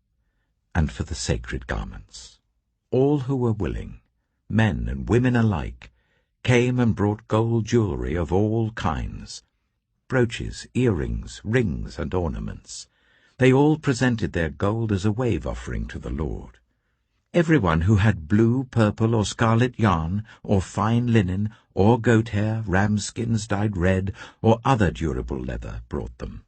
and for the sacred garments. All who were willing, men and women alike, came and brought gold jewelry of all kinds, brooches, earrings, rings, and ornaments. They all presented their gold as a wave offering to the Lord. Everyone who had blue, purple, or scarlet yarn, or fine linen, or goat hair, ram skins dyed red, or other durable leather brought them.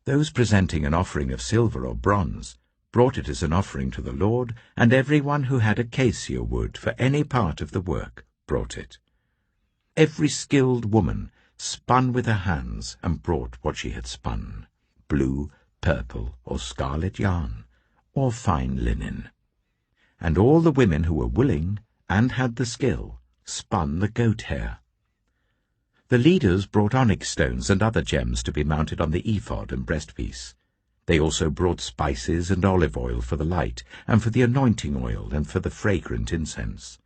Those presenting an offering of silver or bronze brought it as an offering to the Lord, and everyone who had acacia wood for any part of the work brought it. Every skilled woman spun with her hands and brought what she had spun, blue, purple, or scarlet yarn, or fine linen. And all the women who were willing and had the skill spun the goat hair. The leaders brought onyx stones and other gems to be mounted on the ephod and breastpiece. They also brought spices and olive oil for the light, and for the anointing oil, and for the fragrant incense.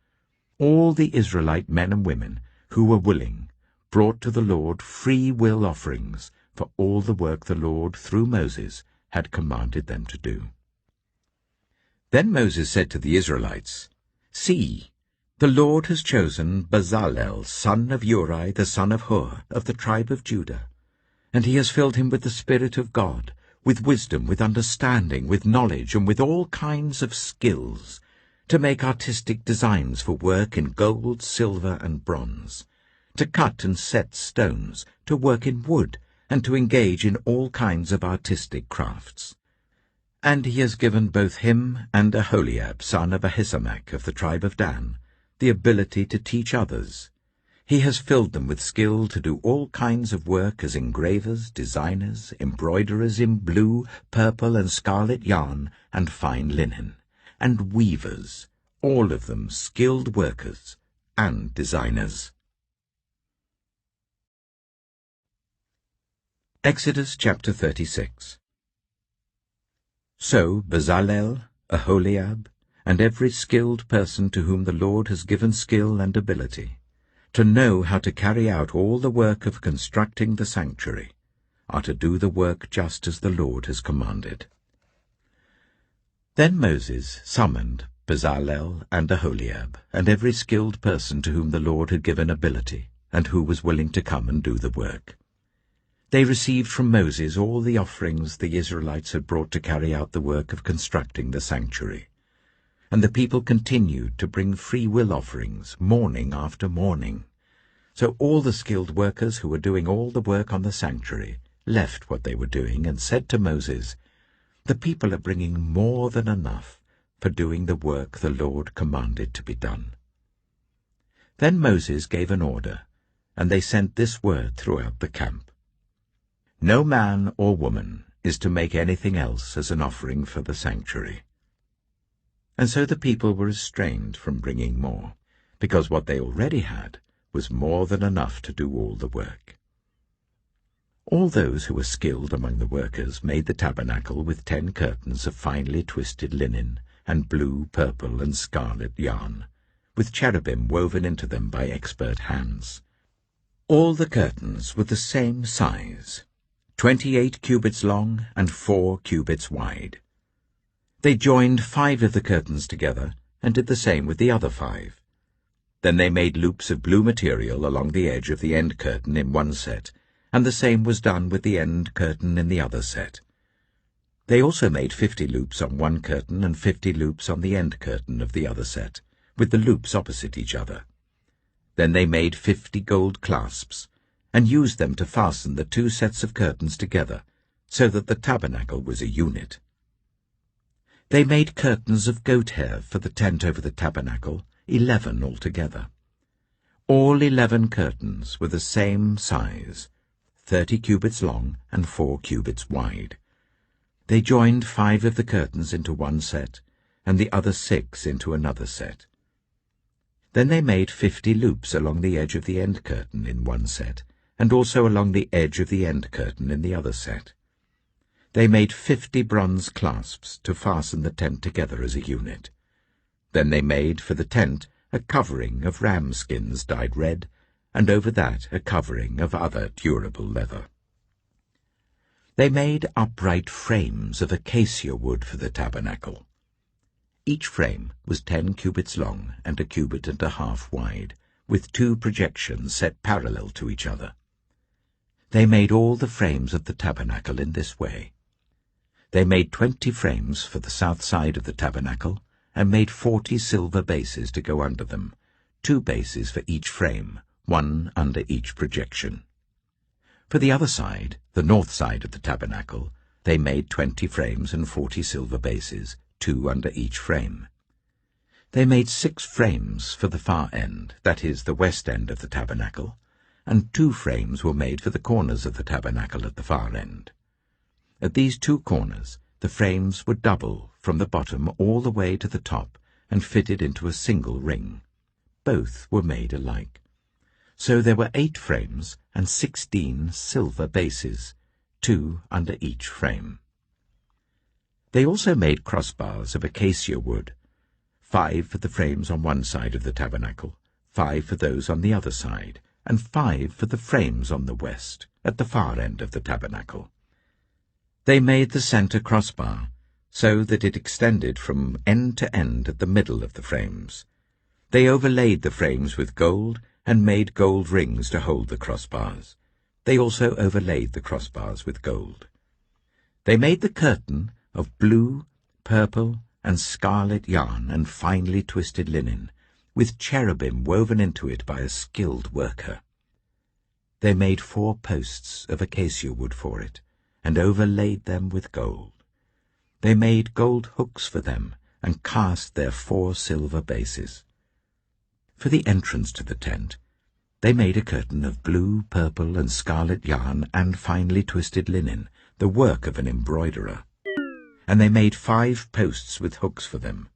All the Israelite men and women who were willing brought to the Lord free will offerings for all the work the Lord, through Moses, had commanded them to do. Then Moses said to the Israelites, "See, the Lord has chosen Bezalel, son of Uri, the son of Hur, of the tribe of Judah, and he has filled him with the Spirit of God, with wisdom, with understanding, with knowledge, and with all kinds of skills, to make artistic designs for work in gold, silver, and bronze, to cut and set stones, to work in wood, and to engage in all kinds of artistic crafts. And he has given both him and Aholiab, son of Ahisamach, of the tribe of Dan, the ability to teach others. He has filled them with skill to do all kinds of work as engravers, designers, embroiderers in blue, purple, and scarlet yarn, and fine linen, and weavers, all of them skilled workers and designers." Exodus chapter 36. So Bezalel, Aholiab, and every skilled person to whom the Lord has given skill and ability, to know how to carry out all the work of constructing the sanctuary, are to do the work just as the Lord has commanded. Then Moses summoned Bezalel and Aholiab, and every skilled person to whom the Lord had given ability, and who was willing to come and do the work. They received from Moses all the offerings the Israelites had brought to carry out the work of constructing the sanctuary. And the people continued to bring free will offerings morning after morning. So all the skilled workers who were doing all the work on the sanctuary left what they were doing and said to Moses, "The people are bringing more than enough for doing the work the Lord commanded to be done." Then Moses gave an order, and they sent this word throughout the camp: "No man or woman is to make anything else as an offering for the sanctuary." And so the people were restrained from bringing more, because what they already had was more than enough to do all the work. All those who were skilled among the workers made the tabernacle with 10 curtains of finely twisted linen and blue, purple, and scarlet yarn, with cherubim woven into them by expert hands. All the curtains were the same size, 28 cubits long and 4 cubits wide. They joined 5 of the curtains together and did the same with the other 5. Then they made loops of blue material along the edge of the end curtain in one set, and the same was done with the end curtain in the other set. They also made 50 loops on one curtain and 50 loops on the end curtain of the other set, with the loops opposite each other. Then they made 50 gold clasps, and used them to fasten the two sets of curtains together, so that the tabernacle was a unit. They made curtains of goat hair for the tent over the tabernacle, 11 altogether. All 11 curtains were the same size, 30 cubits long and 4 cubits wide. They joined 5 of the curtains into one set, and the other 6 into another set. Then they made 50 loops along the edge of the end curtain in one set, and also along the edge of the end curtain in the other set. They made 50 bronze clasps to fasten the tent together as a unit. Then they made for the tent a covering of ram skins dyed red, and over that a covering of other durable leather. They made upright frames of acacia wood for the tabernacle. Each frame was 10 cubits long and 1.5 cubits wide, with 2 projections set parallel to each other. They made all the frames of the tabernacle in this way. They made 20 frames for the south side of the tabernacle, and made 40 silver bases to go under them, 2 bases for each frame, 1 under each projection. For the other side, the north side of the tabernacle, they made 20 frames and 40 silver bases, 2 under each frame. They made 6 frames for the far end, that is, the west end of the tabernacle, and 2 frames were made for the corners of the tabernacle at the far end. At these 2 corners, the frames were double from the bottom all the way to the top and fitted into a single ring. Both were made alike. So there were 8 frames and 16 silver bases, 2 under each frame. They also made crossbars of acacia wood, 5 for the frames on one side of the tabernacle, 5 for those on the other side, and 5 for the frames on the west, at the far end of the tabernacle. They made the center crossbar, so that it extended from end to end at the middle of the frames. They overlaid the frames with gold, and made gold rings to hold the crossbars. They also overlaid the crossbars with gold. They made the curtain of blue, purple, and scarlet yarn and finely twisted linen, with cherubim woven into it by a skilled worker. They made 4 posts of acacia wood for it, and overlaid them with gold. They made gold hooks for them, and cast their 4 silver bases. For the entrance to the tent, they made a curtain of blue, purple, and scarlet yarn and finely twisted linen, the work of an embroiderer. And they made 5 posts with hooks for them.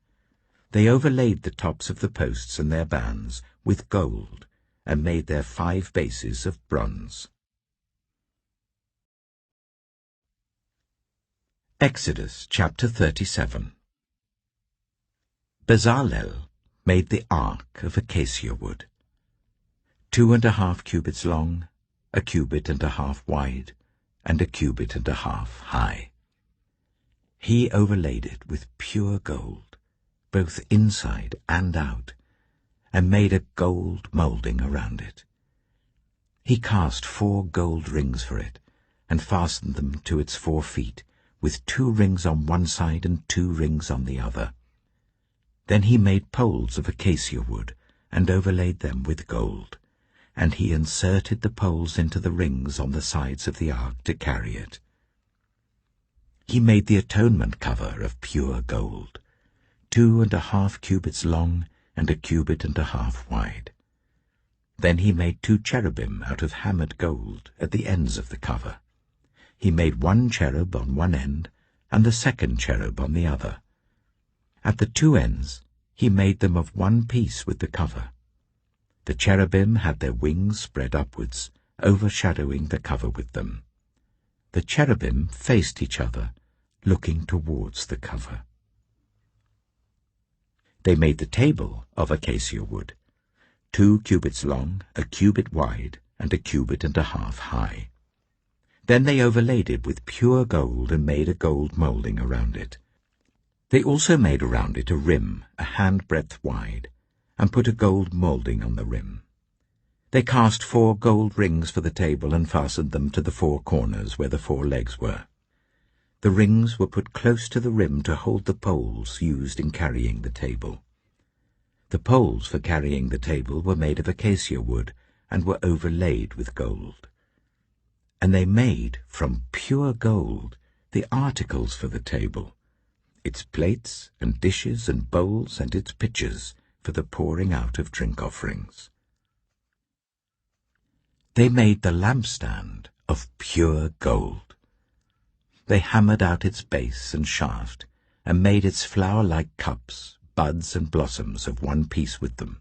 They overlaid the tops of the posts and their bands with gold, and made their 5 bases of bronze. Exodus chapter 37. Bezalel made the ark of acacia wood, 2.5 cubits long, 1.5 cubits wide, and 1.5 cubits high. He overlaid it with pure gold, both inside and out, and made a gold moulding around it. He cast 4 gold rings for it, and fastened them to its 4 feet, with 2 rings on one side and 2 rings on the other. Then he made poles of acacia wood, and overlaid them with gold, and he inserted the poles into the rings on the sides of the ark to carry it. He made the atonement cover of pure gold, 2.5 cubits long and 1.5 cubits wide. Then he made 2 cherubim out of hammered gold at the ends of the cover. He made 1 cherub on one end, and the 2nd cherub on the other. At the 2 ends he made them of one piece with the cover. The cherubim had their wings spread upwards, overshadowing the cover with them. The cherubim faced each other, looking towards the cover. They made the table of acacia wood, 2 cubits long, 1 cubit wide, and 1.5 cubits high. Then they overlaid it with pure gold and made a gold moulding around it. They also made around it a rim, a handbreadth wide, and put a gold moulding on the rim. They cast 4 gold rings for the table and fastened them to the 4 corners where the 4 legs were. The rings were put close to the rim to hold the poles used in carrying the table. The poles for carrying the table were made of acacia wood and were overlaid with gold. And they made, from pure gold, the articles for the table, its plates and dishes and bowls and its pitchers for the pouring out of drink offerings. They made the lampstand of pure gold. They hammered out its base and shaft, and made its flower-like cups, buds and blossoms of one piece with them.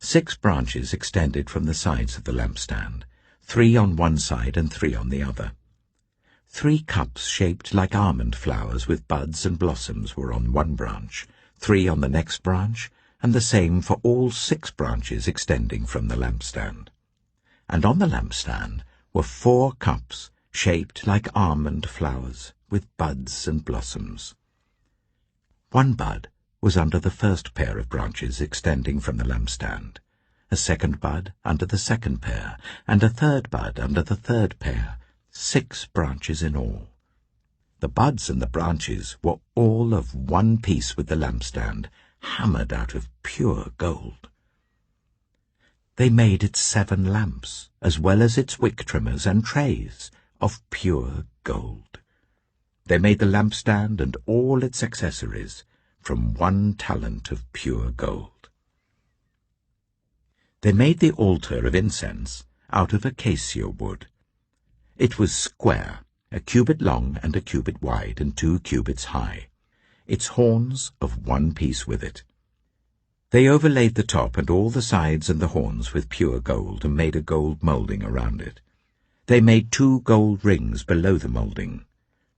6 branches extended from the sides of the lampstand, 3 on one side and 3 on the other. 3 cups shaped like almond flowers with buds and blossoms were on one branch, 3 on the next branch, and the same for all 6 branches extending from the lampstand. And on the lampstand were 4 cups shaped like almond flowers with buds and blossoms. 1 bud was under the first pair of branches extending from the lampstand, a 2nd bud under the 2nd pair, and a 3rd bud under the 3rd pair, 6 branches in all. The buds and the branches were all of one piece with the lampstand, hammered out of pure gold. They made its 7 lamps, as well as its wick trimmers and trays, of pure gold. They made the lampstand and all its accessories from 1 talent of pure gold. They made the altar of incense out of acacia wood. It was square, a cubit long and a cubit wide and 2 cubits high, its horns of one piece with it. They overlaid the top and all the sides and the horns with pure gold and made a gold moulding around it. They made 2 gold rings below the moulding,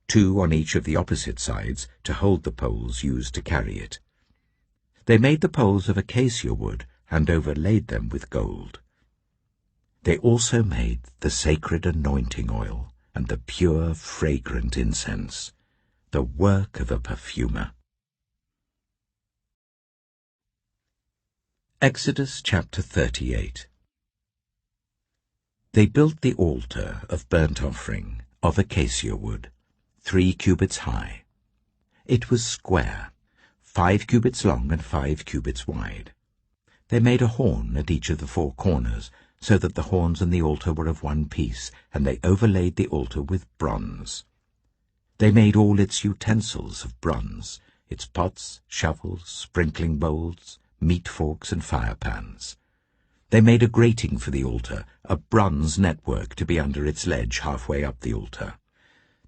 2 on each of the opposite sides to hold the poles used to carry it. They made the poles of acacia wood and overlaid them with gold. They also made the sacred anointing oil and the pure fragrant incense, the work of a perfumer. Exodus chapter 38. They built the altar of burnt offering of acacia wood, 3 cubits high. It was square, 5 cubits long and 5 cubits wide. They made a horn at each of the 4 corners, so that the horns and the altar were of one piece, and they overlaid the altar with bronze. They made all its utensils of bronze, its pots, shovels, sprinkling bowls, meat forks and fire pans. They made a grating for the altar, a bronze network to be under its ledge halfway up the altar.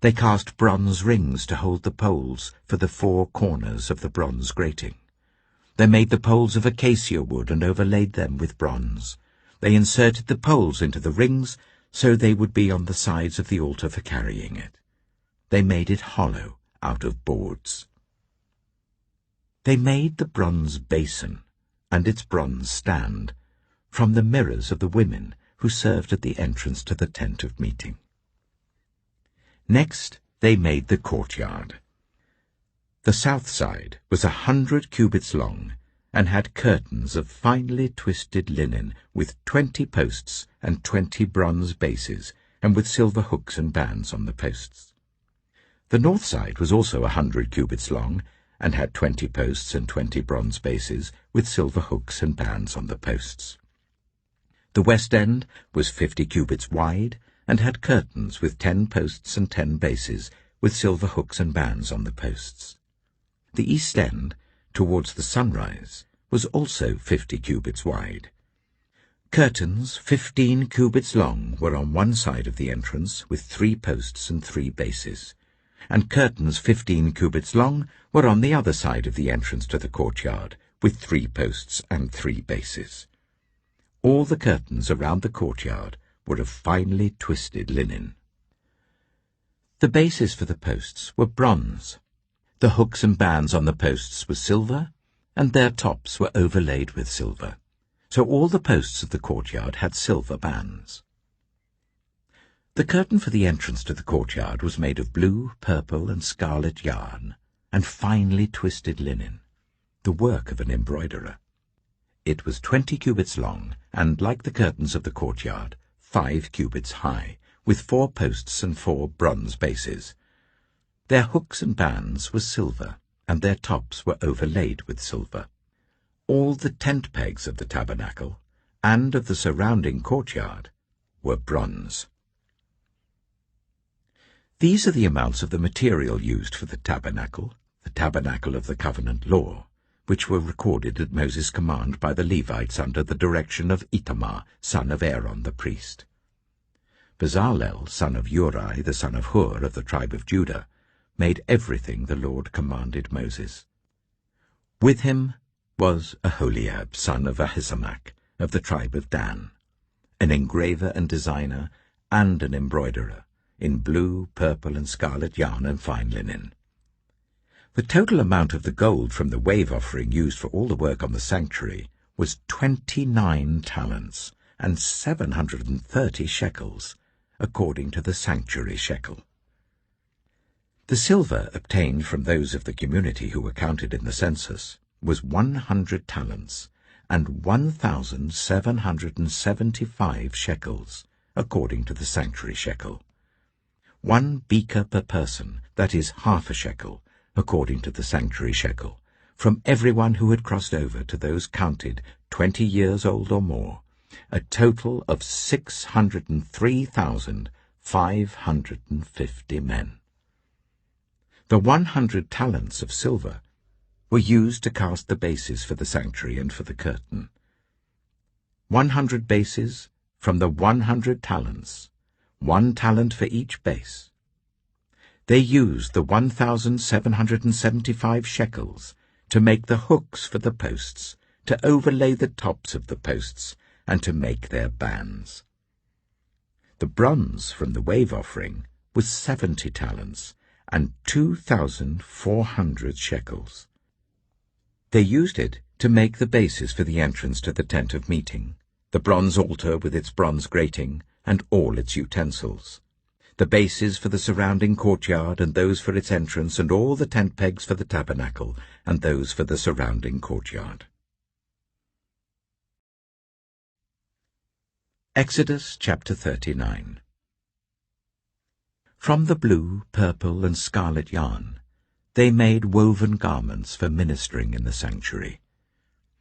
They cast bronze rings to hold the poles for the 4 corners of the bronze grating. They made the poles of acacia wood and overlaid them with bronze. They inserted the poles into the rings so they would be on the sides of the altar for carrying it. They made it hollow out of boards. They made the bronze basin and its bronze stand from the mirrors of the women who served at the entrance to the tent of meeting. Next they made the courtyard. The south side was 100 cubits long and had curtains of finely twisted linen with 20 posts and 20 bronze bases, and with silver hooks and bands on the posts. The north side was also 100 cubits long and had 20 posts and 20 bronze bases, with silver hooks and bands on the posts. The west end was 50 cubits wide and had curtains with 10 posts and 10 bases, with silver hooks and bands on the posts. The east end, towards the sunrise, was also 50 cubits wide. Curtains 15 cubits long were on one side of the entrance, with 3 posts and 3 bases, and curtains 15 cubits long were on the other side of the entrance to the courtyard, with 3 posts and 3 bases. All the curtains around the courtyard were of finely twisted linen. The bases for the posts were bronze. The hooks and bands on the posts were silver, and their tops were overlaid with silver. So all the posts of the courtyard had silver bands. The curtain for the entrance to the courtyard was made of blue, purple, and scarlet yarn, and finely twisted linen, the work of an embroiderer. It was 20 cubits long, and, like the curtains of the courtyard, 5 cubits high, with 4 posts and 4 bronze bases. Their hooks and bands were silver, and their tops were overlaid with silver. All the tent pegs of the tabernacle and of the surrounding courtyard were bronze. These are the amounts of the material used for the tabernacle of the covenant law, which were recorded at Moses' command by the Levites under the direction of Ithamar, son of Aaron the priest. Bezalel, son of Uri, the son of Hur of the tribe of Judah, made everything the Lord commanded Moses. With him was Aholiab, son of Ahisamach, of the tribe of Dan, an engraver and designer and an embroiderer, in blue, purple, and scarlet yarn and fine linen. The total amount of the gold from the wave offering used for all the work on the sanctuary was 29 talents and 730 shekels, according to the sanctuary shekel. The silver obtained from those of the community who were counted in the census was 100 talents and 1,775 shekels, according to the sanctuary shekel. 1 beker per person, that is half a shekel, according to the sanctuary shekel, from everyone who had crossed over to those counted 20 years old or more, a total of 603,550 men. The 100 talents of silver were used to cast the bases for the sanctuary and for the curtain. 100 bases from the 100 talents, 1 talent for each base. They used the 1,775 shekels to make the hooks for the posts, to overlay the tops of the posts, and to make their bands. The bronze from the wave offering was 70 talents and 2,400 shekels. They used it to make the bases for the entrance to the tent of meeting, the bronze altar with its bronze grating and all its utensils, the bases for the surrounding courtyard and those for its entrance, and all the tent pegs for the tabernacle and those for the surrounding courtyard. Exodus chapter 39. From the blue, purple, and scarlet yarn, they made woven garments for ministering in the sanctuary.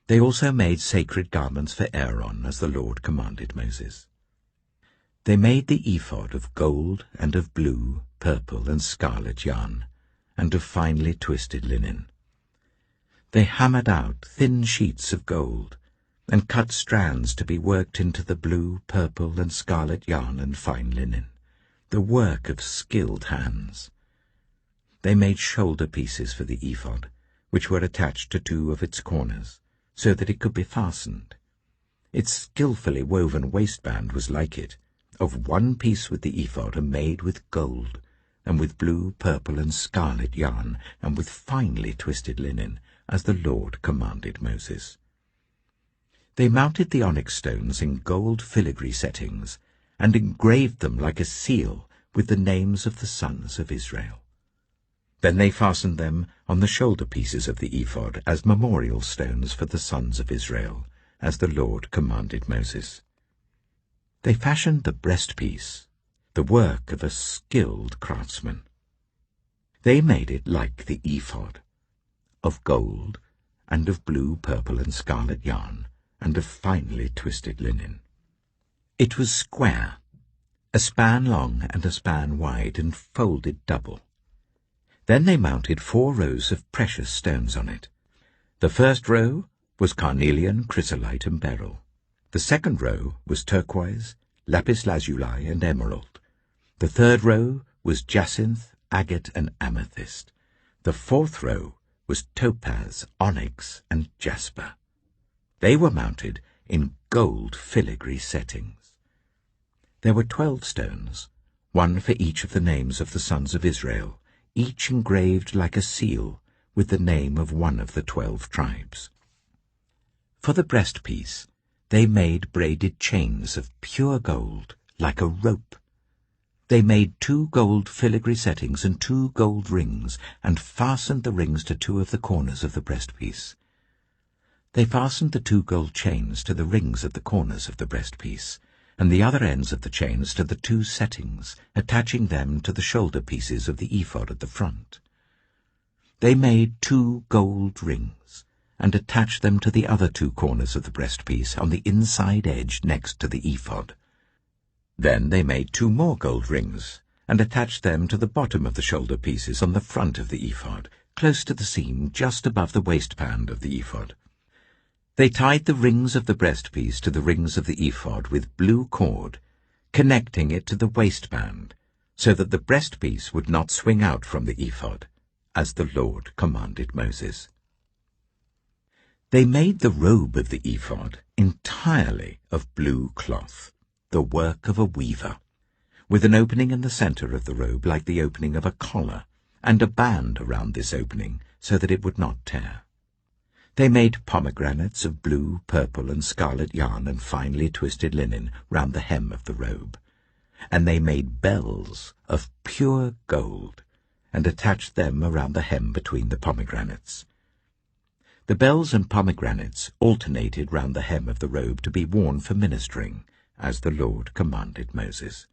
They also made sacred garments for Aaron, as the Lord commanded Moses. They made the ephod of gold and of blue, purple, and scarlet yarn, and of finely twisted linen. They hammered out thin sheets of gold, and cut strands to be worked into the blue, purple, and scarlet yarn and fine linen, the work of skilled hands. They made shoulder pieces for the ephod, which were attached to 2 of its corners, so that it could be fastened. Its skillfully woven waistband was like it, of 1 piece with the ephod, and made with gold, and with blue, purple, and scarlet yarn, and with finely twisted linen, as the Lord commanded Moses. They mounted the onyx stones in gold filigree settings, and engraved them like a seal with the names of the sons of Israel. Then they fastened them on the shoulder pieces of the ephod as memorial stones for the sons of Israel, as the Lord commanded Moses. They fashioned the breastpiece, the work of a skilled craftsman. They made it like the ephod, of gold, and of blue, purple, and scarlet yarn, and of finely twisted linen. It was square, a span long and a span wide, and folded double. Then they mounted 4 rows of precious stones on it. The first row was carnelian, chrysolite, and beryl. The second row was turquoise, lapis lazuli, and emerald. The third row was jacinth, agate, and amethyst. The fourth row was topaz, onyx, and jasper. They were mounted in gold filigree settings. There were 12 stones, 1 for each of the names of the sons of Israel, each engraved like a seal with the name of one of the 12 tribes. For the breastpiece, they made braided chains of pure gold, like a rope. They made 2 gold filigree settings and 2 gold rings, and fastened the rings to 2 of the corners of the breastpiece. They fastened the 2 gold chains to the rings at the corners of the breastpiece, and the other ends of the chains to the 2 settings, attaching them to the shoulder pieces of the ephod at the front. They made 2 gold rings, and attached them to the other 2 corners of the breastpiece on the inside edge next to the ephod. Then they made 2 more gold rings, and attached them to the bottom of the shoulder pieces on the front of the ephod, close to the seam just above the waistband of the ephod. They tied the rings of the breastpiece to the rings of the ephod with blue cord, connecting it to the waistband, so that the breastpiece would not swing out from the ephod, as the Lord commanded Moses. They made the robe of the ephod entirely of blue cloth, the work of a weaver, with an opening in the center of the robe like the opening of a collar, and a band around this opening so that it would not tear. They made pomegranates of blue, purple, and scarlet yarn and finely twisted linen round the hem of the robe, and they made bells of pure gold, and attached them around the hem between the pomegranates. The bells and pomegranates alternated round the hem of the robe to be worn for ministering, as the Lord commanded Moses.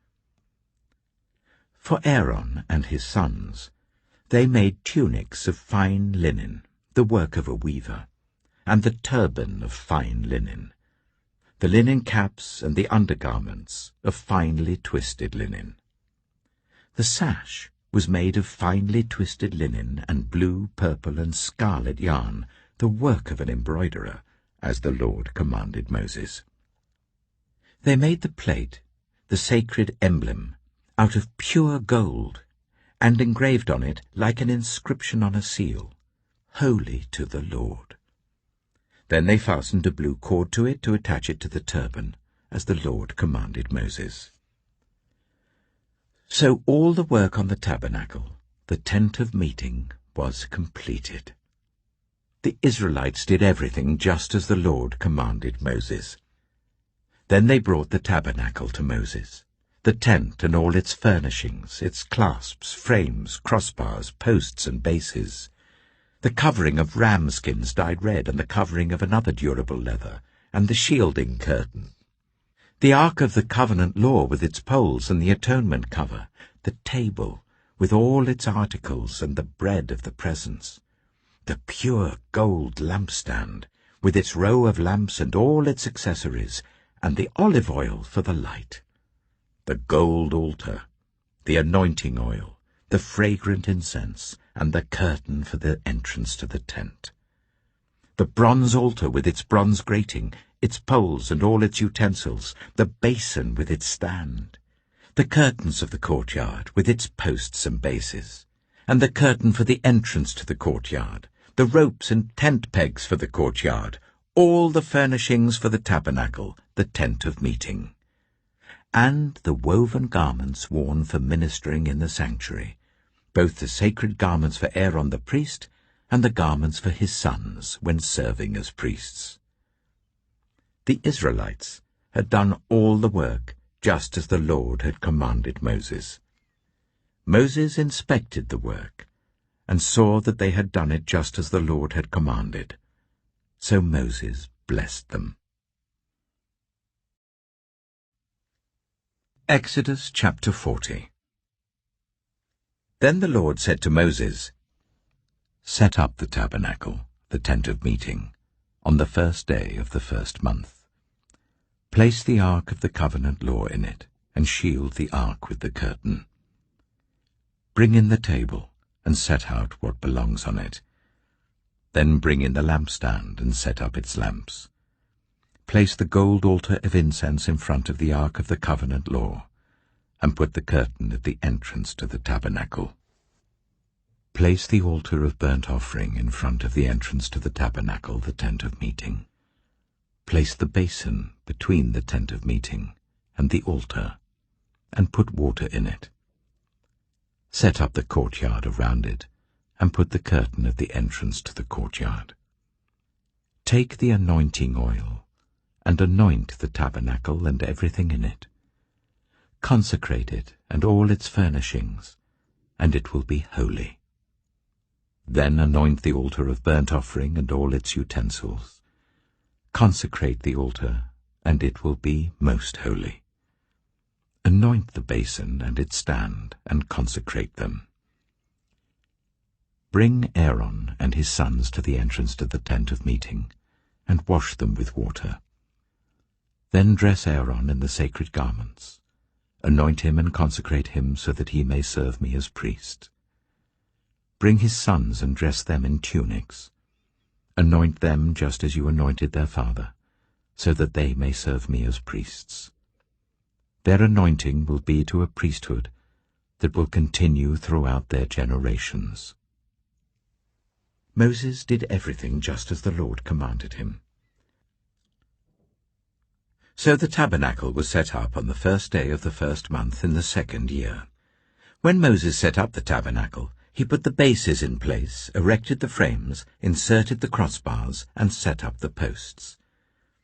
For Aaron and his sons, they made tunics of fine linen, the work of a weaver, and the turban of fine linen, the linen caps and the undergarments of finely twisted linen. The sash was made of finely twisted linen and blue, purple, and scarlet yarn, the work of an embroiderer, as the Lord commanded Moses. They made the plate, the sacred emblem, out of pure gold, and engraved on it, like an inscription on a seal, "Holy to the Lord." Then they fastened a blue cord to it to attach it to the turban, as the Lord commanded Moses. So all the work on the tabernacle, the tent of meeting, was completed. The Israelites did everything just as the Lord commanded Moses. Then they brought the tabernacle to Moses, the tent and all its furnishings, its clasps, frames, crossbars, posts, and bases, the covering of ram skins dyed red, and the covering of another durable leather, and the shielding curtain, the Ark of the Covenant law with its poles and the atonement cover, the table with all its articles and the bread of the presence, the pure gold lampstand with its row of lamps and all its accessories, and the olive oil for the light, the gold altar, the anointing oil, the fragrant incense, and the curtain for the entrance to the tent, the bronze altar with its bronze grating, its poles and all its utensils, the basin with its stand, the curtains of the courtyard with its posts and bases, and the curtain for the entrance to the courtyard, the ropes and tent pegs for the courtyard, all the furnishings for the tabernacle, the tent of meeting, and the woven garments worn for ministering in the sanctuary, both the sacred garments for Aaron the priest and the garments for his sons when serving as priests. The Israelites had done all the work just as the Lord had commanded Moses. Moses inspected the work and saw that they had done it just as the Lord had commanded. So Moses blessed them. Exodus chapter 40. Then the Lord said to Moses, "Set up the tabernacle, the tent of meeting, on the first day of the first month. Place the ark of the covenant law in it, and shield the ark with the curtain. Bring in the table, and set out what belongs on it. Then bring in the lampstand, and set up its lamps. Place the gold altar of incense in front of the ark of the covenant law, and put the curtain at the entrance to the tabernacle. Place the altar of burnt offering in front of the entrance to the tabernacle, the tent of meeting. Place the basin between the tent of meeting and the altar, and put water in it. Set up the courtyard around it, and put the curtain at the entrance to the courtyard. Take the anointing oil, and anoint the tabernacle and everything in it. Consecrate it and all its furnishings, and it will be holy. Then anoint the altar of burnt offering and all its utensils. Consecrate the altar, and it will be most holy. Anoint the basin and its stand, and consecrate them. Bring Aaron and his sons to the entrance to the tent of meeting, and wash them with water. Then dress Aaron in the sacred garments. Anoint him and consecrate him so that he may serve me as priest. Bring his sons and dress them in tunics. Anoint them just as you anointed their father, so that they may serve me as priests. Their anointing will be to a priesthood that will continue throughout their generations. Moses did everything just as the Lord commanded him. So the tabernacle was set up on the first day of the first month in the 2nd year. When Moses set up the tabernacle, he put the bases in place, erected the frames, inserted the crossbars, and set up the posts.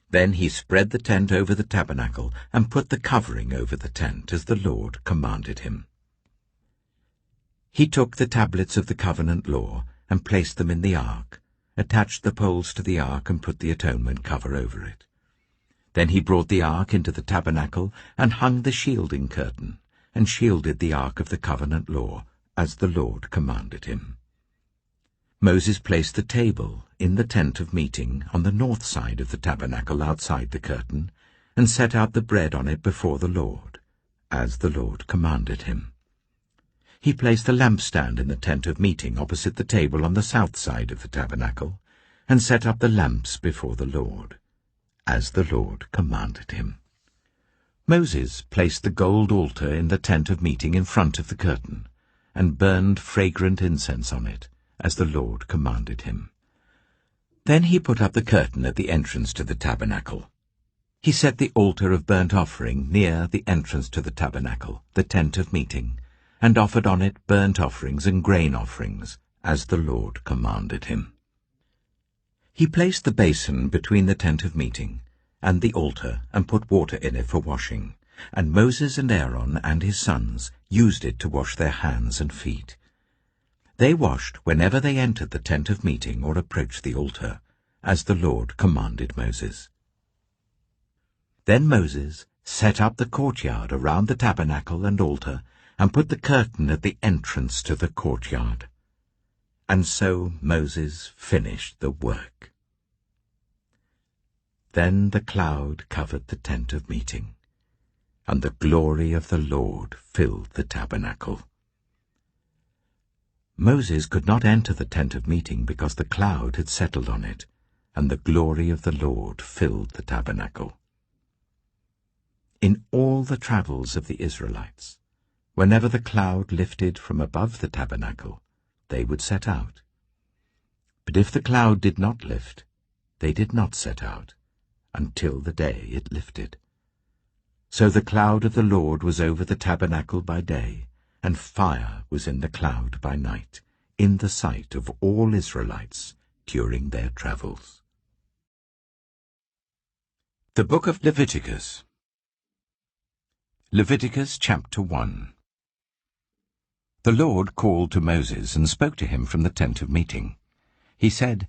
Then he spread the tent over the tabernacle and put the covering over the tent as the Lord commanded him. He took the tablets of the covenant law and placed them in the ark, attached the poles to the ark and put the atonement cover over it. Then he brought the ark into the tabernacle and hung the shielding curtain, and shielded the ark of the covenant law, as the Lord commanded him. Moses placed the table in the tent of meeting on the north side of the tabernacle outside the curtain, and set out the bread on it before the Lord, as the Lord commanded him. He placed the lampstand in the tent of meeting opposite the table on the south side of the tabernacle, and set up the lamps before the Lord, as the Lord commanded him. Moses placed the gold altar in the tent of meeting in front of the curtain, and burned fragrant incense on it, as the Lord commanded him. Then he put up the curtain at the entrance to the tabernacle. He set the altar of burnt offering near the entrance to the tabernacle, the tent of meeting, and offered on it burnt offerings and grain offerings, as the Lord commanded him. He placed the basin between the tent of meeting and the altar and put water in it for washing, and Moses and Aaron and his sons used it to wash their hands and feet. They washed whenever they entered the tent of meeting or approached the altar, as the Lord commanded Moses. Then Moses set up the courtyard around the tabernacle and altar, and put the curtain at the entrance to the courtyard. And so Moses finished the work. Then the cloud covered the tent of meeting, and the glory of the Lord filled the tabernacle. Moses could not enter the tent of meeting because the cloud had settled on it, and the glory of the Lord filled the tabernacle. In all the travels of the Israelites, whenever the cloud lifted from above the tabernacle, they would set out. But if the cloud did not lift, they did not set out, until the day it lifted. So the cloud of the Lord was over the tabernacle by day, and fire was in the cloud by night, in the sight of all Israelites during their travels. The Book of Leviticus. Leviticus chapter 1. The Lord called to Moses and spoke to him from the tent of meeting. He said,